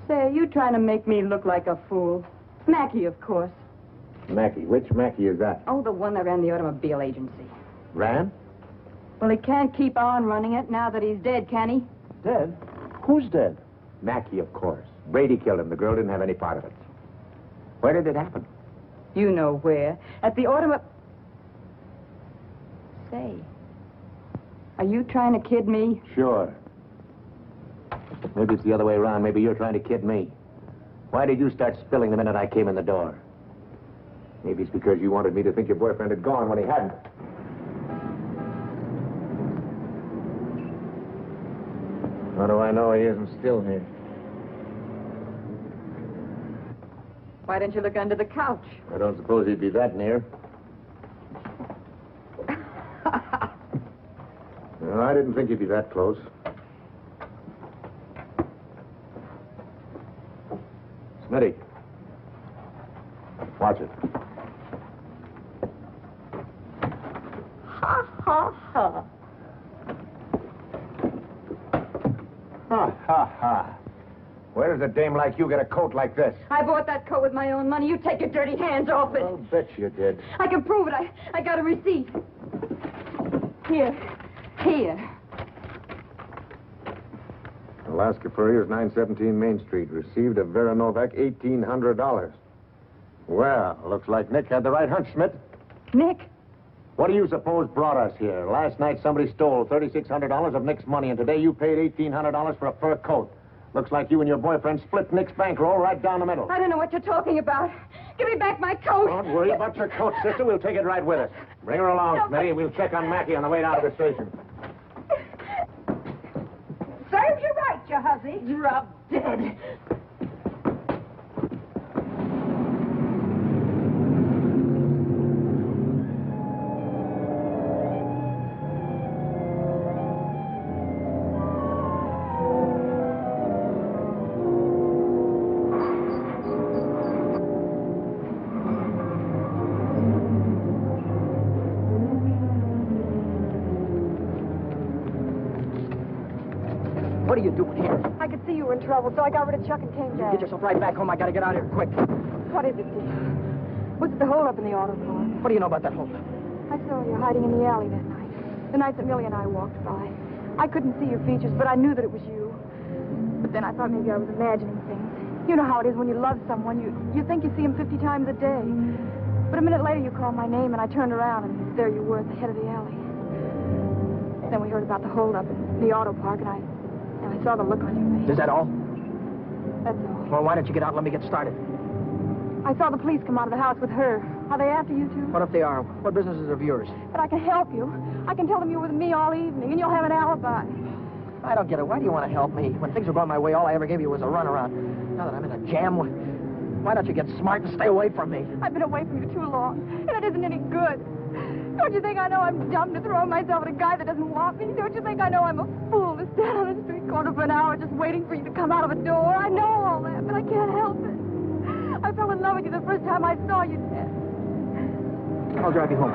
Say, you trying to make me look like a fool. Mackey, of course. Mackey. Which Mackey is that? Oh, the one that ran the automobile agency. Ran? Well, he can't keep on running it now that he's dead, can he? Dead? Who's dead? Mackey, of course. Brady killed him. The girl didn't have any part of it. Where did it happen? You know where. At the automobile... Say, are you trying to kid me? Sure. Maybe it's the other way around. Maybe you're trying to kid me. Why did you start spilling the minute I came in the door? Maybe it's because you wanted me to think your boyfriend had gone when he hadn't. How do I know he isn't still here? Why don't you look under the couch? I don't suppose he'd be that near. No, I didn't think he'd be that close. Smitty. Watch it. Ha, ha, ha. Ha, ha, ha. Where does a dame like you get a coat like this? I bought that coat with my own money. You take your dirty hands off it. I'll bet you did. I can prove it. I got a receipt. Here. Here. Alaska Furriers, 917 Main Street. Received of Vera Novak, $1,800. Well, looks like Nick had the right hunch, Schmidt. Nick? What do you suppose brought us here? Last night somebody stole $3,600 of Nick's money, and today you paid $1,800 for a fur coat. Looks like you and your boyfriend split Nick's bankroll right down the middle. I don't know what you're talking about. Give me back my coat. Don't worry about your coat, sister. We'll take it right with us. Bring her along, Smitty, and we'll check on Mackey on the way down to the station. Serves you right, you hussy. Drop dead. What are you doing here? I could see you were in trouble, so I got rid of Chuck and came down. Get yourself right back home. I gotta get out of here quick. What is it, dear? Was it the holdup in the auto park? What do you know about that holdup? I saw you hiding in the alley that night. The night that Millie and I walked by. I couldn't see your features, but I knew that it was you. But then I thought maybe I was imagining things. You know how it is when you love someone. You think you see him 50 times a day. But a minute later you called my name, and I turned around, and there you were at the head of the alley. Then we heard about the holdup in the auto park, and I saw the look on your face. Is that all? That's all. Well, why don't you get out and let me get started? I saw the police come out of the house with her. Are they after you, too? What if they are? What business is of yours? But I can help you. I can tell them you're with me all evening, and you'll have an alibi. I don't get it. Why do you want to help me? When things were going my way, all I ever gave you was a runaround. Now that I'm in a jam, why don't you get smart and stay away from me? I've been away from you too long, and it isn't any good. Don't you think I know I'm dumb to throw myself at a guy that doesn't want me? Don't you think I know I'm a fool to stand on a street corner for an hour just waiting for you to come out of a door? I know all that, but I can't help it. I fell in love with you the first time I saw you, Ted. I'll drive you home.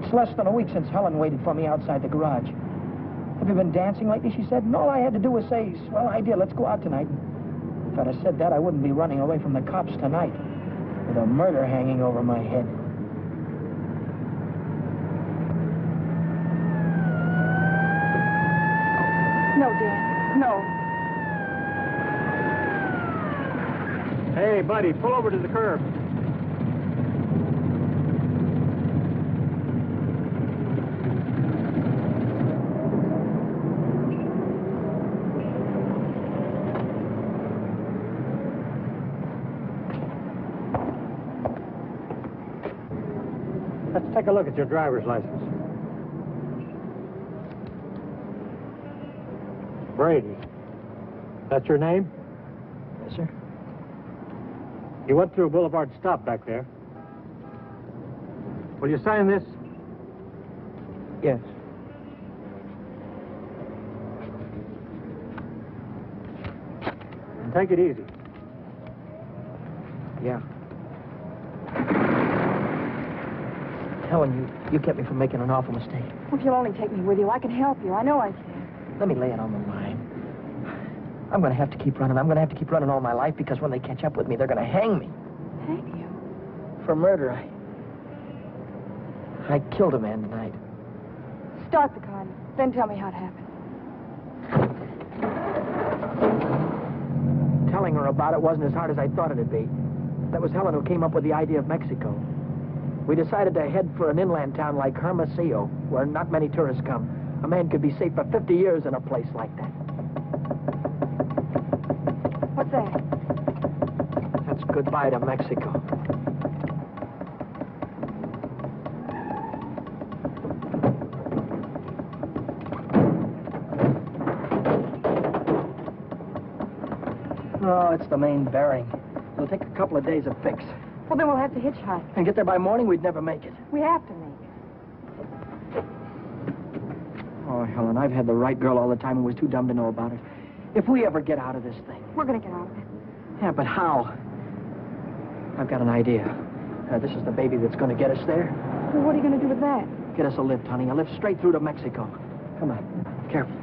It's less than a week since Helen waited for me outside the garage. Have you been dancing lately, she said, and all I had to do was say, swell idea, let's go out tonight. If I'd have said that, I wouldn't be running away from the cops tonight, with a murder hanging over my head. No, Dan, no. Hey, buddy, pull over to the curb. Let's take a look at your driver's license. Brady. That's your name? Yes, sir. You went through Boulevard Stop back there. Will you sign this? Yes. And take it easy. Yeah. Helen, you kept me from making an awful mistake. If you'll only take me with you, I can help you. I know I can. Let me lay it on the line. I'm going to have to keep running. I'm going to have to keep running all my life because when they catch up with me, they're going to hang me. Hang you? For murder. I killed a man tonight. Start the car, then tell me how it happened. Telling her about it wasn't as hard as I thought it'd be. That was Helen who came up with the idea of Mexico. We decided to head for an inland town like Hermosillo, where not many tourists come. A man could be safe for 50 years in a place like that. What's that? That's goodbye to Mexico. Oh, it's the main bearing. It'll take a couple of days to fix. Well, then we'll have to hitchhike. And get there by morning, we'd never make it. We have to make it. Oh, Helen, I've had the right girl all the time and was too dumb to know about it. If we ever get out of this thing... We're going to get out of it. Yeah, but how? I've got an idea. This is the baby that's going to get us there. Well, what are you going to do with that? Get us a lift, honey. A lift straight through to Mexico. Come on. Careful.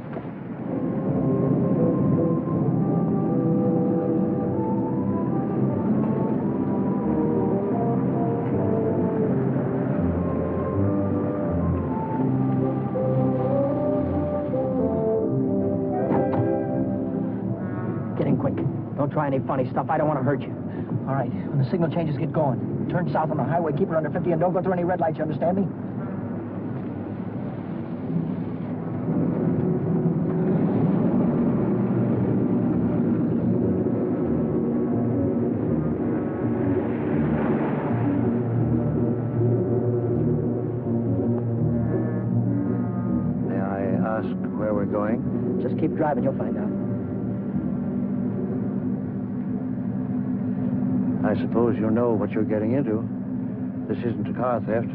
Don't try any funny stuff. I don't want to hurt you. All right. When the signal changes, get going. Turn south on the highway, keep her under 50, and don't go through any red lights, you understand me? May I ask where we're going? Just keep driving, you'll find out. I suppose you know what you're getting into. This isn't a car theft.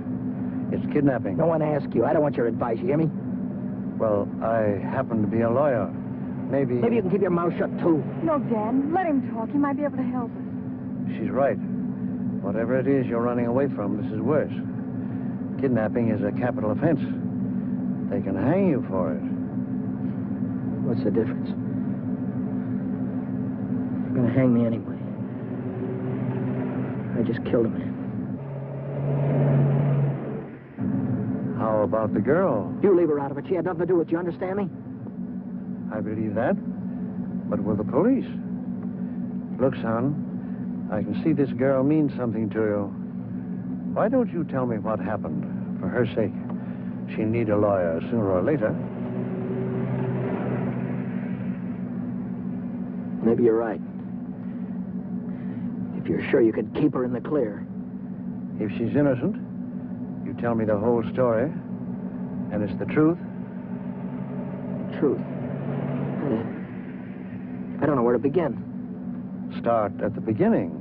It's kidnapping. No one asked you. I don't want your advice, you hear me? Well, I happen to be a lawyer. Maybe you can keep your mouth shut, too. No, Dan. Let him talk. He might be able to help us. she's right. Whatever it is you're running away from, this is worse. Kidnapping is a capital offense. They can hang you for it. What's the difference? They're going to hang me anyway. I just killed a man. How about the girl? You leave her out of it. She had nothing to do with it. You understand me? I believe that. But with the police? Look, son, I can see this girl means something to you. Why don't you tell me what happened? For her sake. She'll need a lawyer sooner or later. Maybe you're right. If you're sure you could keep her in the clear. If she's innocent, you tell me the whole story, and it's the truth. Truth. I don't know where to begin. Start at the beginning.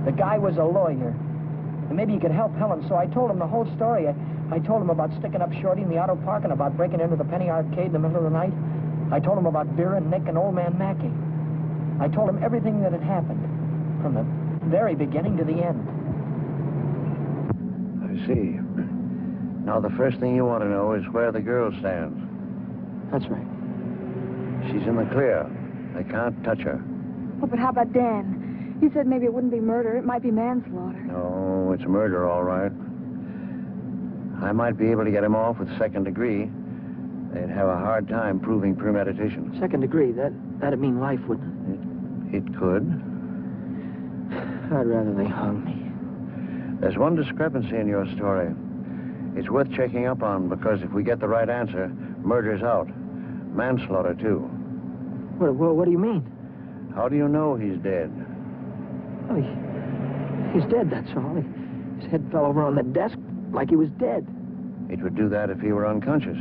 The guy was a lawyer. And maybe he could help Helen, so I told him the whole story. I told him about sticking up Shorty in the auto park and about breaking into the Penny Arcade in the middle of the night. I told him about Vera, Nick, and old man Mackey. I told him everything that had happened, from the very beginning to the end. I see. Now, the first thing you want to know is where the girl stands. That's right. She's in the clear. They can't touch her. Oh, but how about Dan? He said maybe it wouldn't be murder. It might be manslaughter. No, it's murder, all right. I might be able to get him off with second degree. They'd have a hard time proving premeditation. Second degree, that'd mean life, wouldn't It could. it? I'd rather they hung me. There's one discrepancy in your story. It's worth checking up on, because if we get the right answer, murder's out. Manslaughter, too. What do you mean? How do you know he's dead? Oh, he's dead, that's all. His head fell over on the desk like he was dead. It would do that if he were unconscious.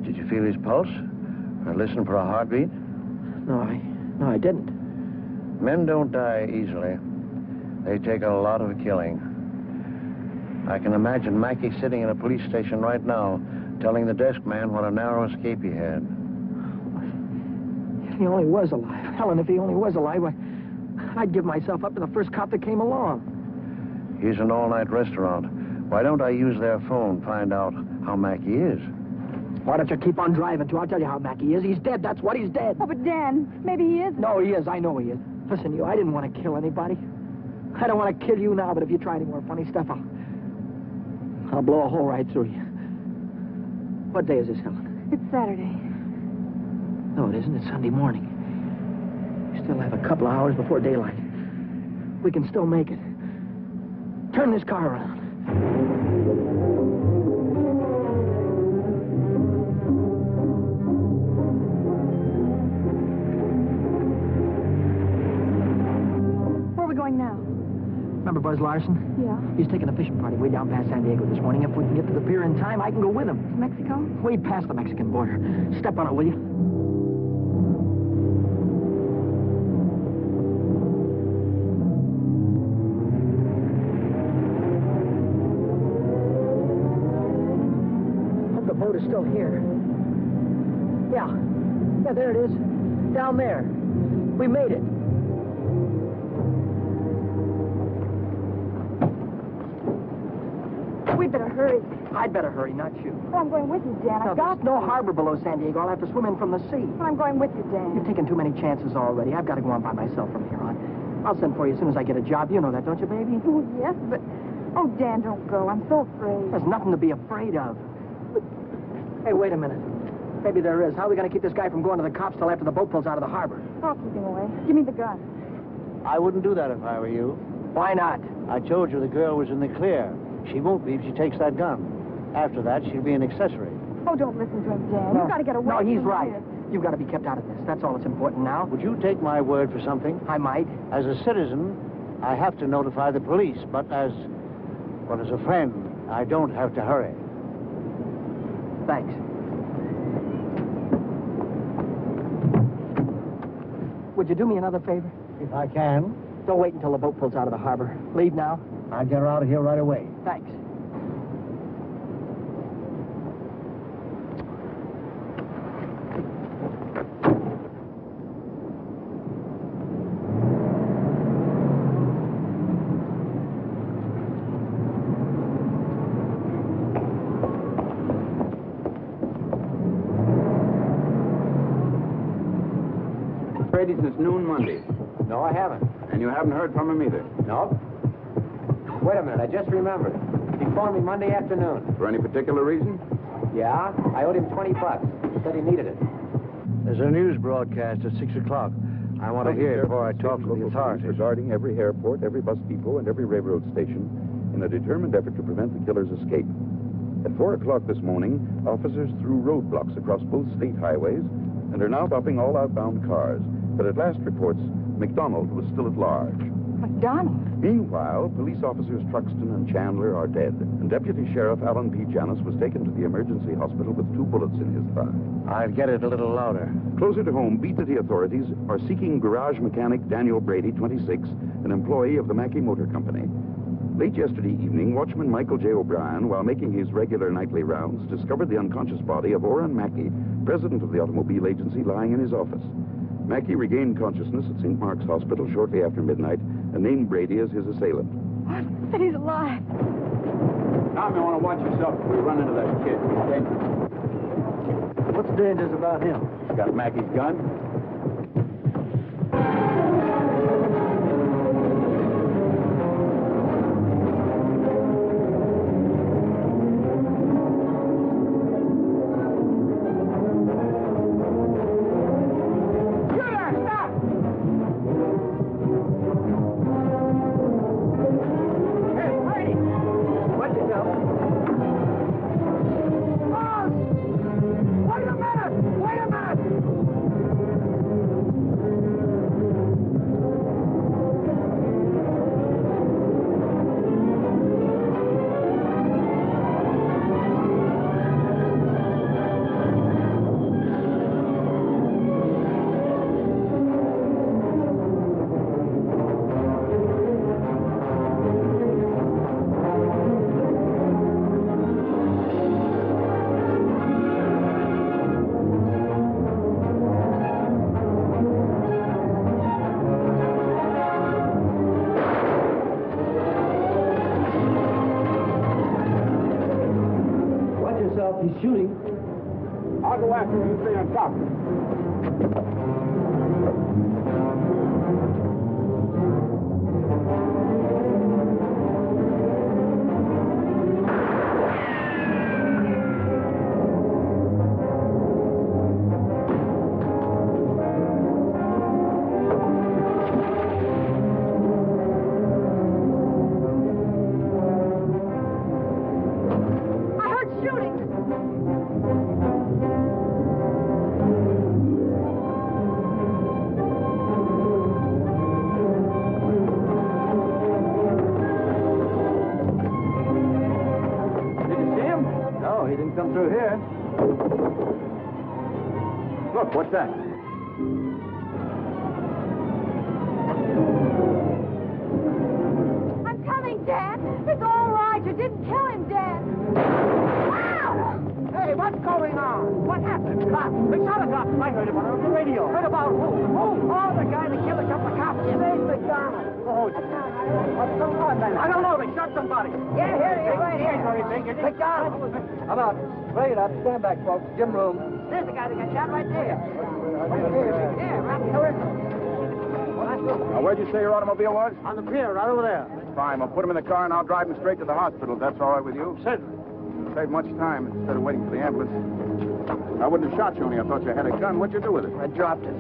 Did you feel his pulse? Or listen for a heartbeat? No, I didn't. Men don't die easily. They take a lot of killing. I can imagine Mackey sitting in a police station right now, telling the desk man what a narrow escape he had. If he only was alive. Helen, if he only was alive, I'd give myself up to the first cop that came along. Here's an all-night restaurant. Why don't I use their phone, find out how Mackey is? Why don't you keep on driving, too? I'll tell you how Mackey is. He's dead, that's what, he's dead. Oh, but Dan, maybe he is. No, he is. I know he is. Listen, I didn't want to kill anybody. I don't want to kill you now, but if you try any more funny stuff, I'll blow a hole right through you. What day is this, Helen? It's Saturday. No, it isn't. It's Sunday morning. We still have a couple of hours before daylight. We can still make it. Turn this car around. Where are we going now? Remember Buzz Larson? Yeah. He's taking a fishing party way down past San Diego this morning. If we can get to the pier in time, I can go with him. To Mexico? Way past the Mexican border. Step on it, will you? Hope the boat is still here. Yeah, there it is. Down there. We made it. We'd better hurry. I'd better hurry, not you. Oh, I'm going with you, Dan. I've got There's no harbor below San Diego. I'll have to swim in from the sea. I'm going with you, Dan. You've taken too many chances already. I've got to go on by myself from here on. I'll send for you as soon as I get a job. You know that, don't you, baby? Oh, yes, but... Oh, Dan, don't go. I'm so afraid. There's nothing to be afraid of. Hey, wait a minute. Maybe there is. How are we going to keep this guy from going to the cops till after the boat pulls out of the harbor? I'll keep him away. Give me the gun. I wouldn't do that if I were you. Why not? I told you the girl was in the clear. She won't be if she takes that gun. After that, she'll be an accessory. Oh, don't listen to him, Dan. You've got to get away No, from he's here. right. You've got to be kept out of this. That's all that's important now. Would you take my word for something? I might. As a citizen, I have to notify the police, but as a friend, I don't have to hurry. Thanks. Would you do me another favor? If I can, Don't wait until the boat pulls out of the harbor. Leave now. I'll get her out of here right away. Thanks. Brady since noon Monday. No, I haven't. And you haven't heard from him either. No? Wait a minute, I just remembered. He phoned me Monday afternoon. For any particular reason? Yeah, I owed him $20. He said he needed it. There's a news broadcast at 6 o'clock. I want to hear it before I talk to the authorities. Regarding every airport, every bus depot, and every railroad station in a determined effort to prevent the killer's escape. At 4 o'clock this morning, officers threw roadblocks across both state highways and are now stopping all outbound cars. But at last reports, McDonald was still at large. McDonald? Meanwhile, police officers Truxton and Chandler are dead, and Deputy Sheriff Alan P. Janis was taken to the emergency hospital with 2 bullets in his thigh. I'll get it a little louder. Closer to home, beat city authorities are seeking garage mechanic Daniel Brady, 26, an employee of the Mackey Motor Company. Late yesterday evening, watchman Michael J. O'Brien, while making his regular nightly rounds, discovered the unconscious body of Oren Mackey, president of the automobile agency, lying in his office. Mackey regained consciousness at St. Mark's Hospital shortly after midnight and named Brady as his assailant. What? But he's alive. Tom, you want to watch yourself before we run into that kid. He's dangerous. What's dangerous about him? He's got Mackey's gun. He's shooting. I'll go after him. You stay on top. Come through here. Look, what's that? I'm coming, Dan. It's all right. You didn't kill him, Dan. Ow! Hey, what's going on? What happened? Cops. They shot a cop. I heard about it on the radio. Heard about who? Who? Oh, the guy that killed a couple of cops. Save McDonald. Oh, what's going on, man? I don't know. They shot somebody. Yeah, here he is, right here. McDonald. How about straight up? Stand back, folks. Gym room. There's the guy that got shot right there. Yeah, right here. Now, where'd you say your automobile was? On the pier, right over there. Fine. I'll put him in the car and I'll drive him straight to the hospital if that's all right with you. Certainly. Save much time instead of waiting for the ambulance. I wouldn't have shot you only I thought you had a gun. What'd you do with it? I dropped it.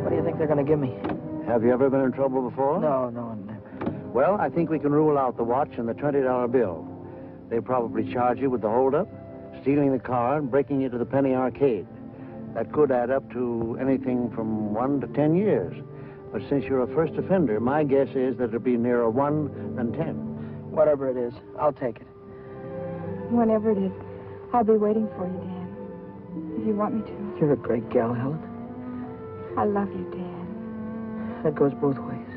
What do you think they're going to give me? Have you ever been in trouble before? No, never. Well, I think we can rule out the watch and the $20 bill. They probably charge you with the holdup, stealing the car, and breaking into the Penny Arcade. That could add up to anything from 1 to 10 years. But since you're a first offender, my guess is that it'll be nearer 1 than 10. Whatever it is, I'll take it. Whenever it is, I'll be waiting for you, Dan. If you want me to. You're a great gal, Helen. I love you, Dan. That goes both ways.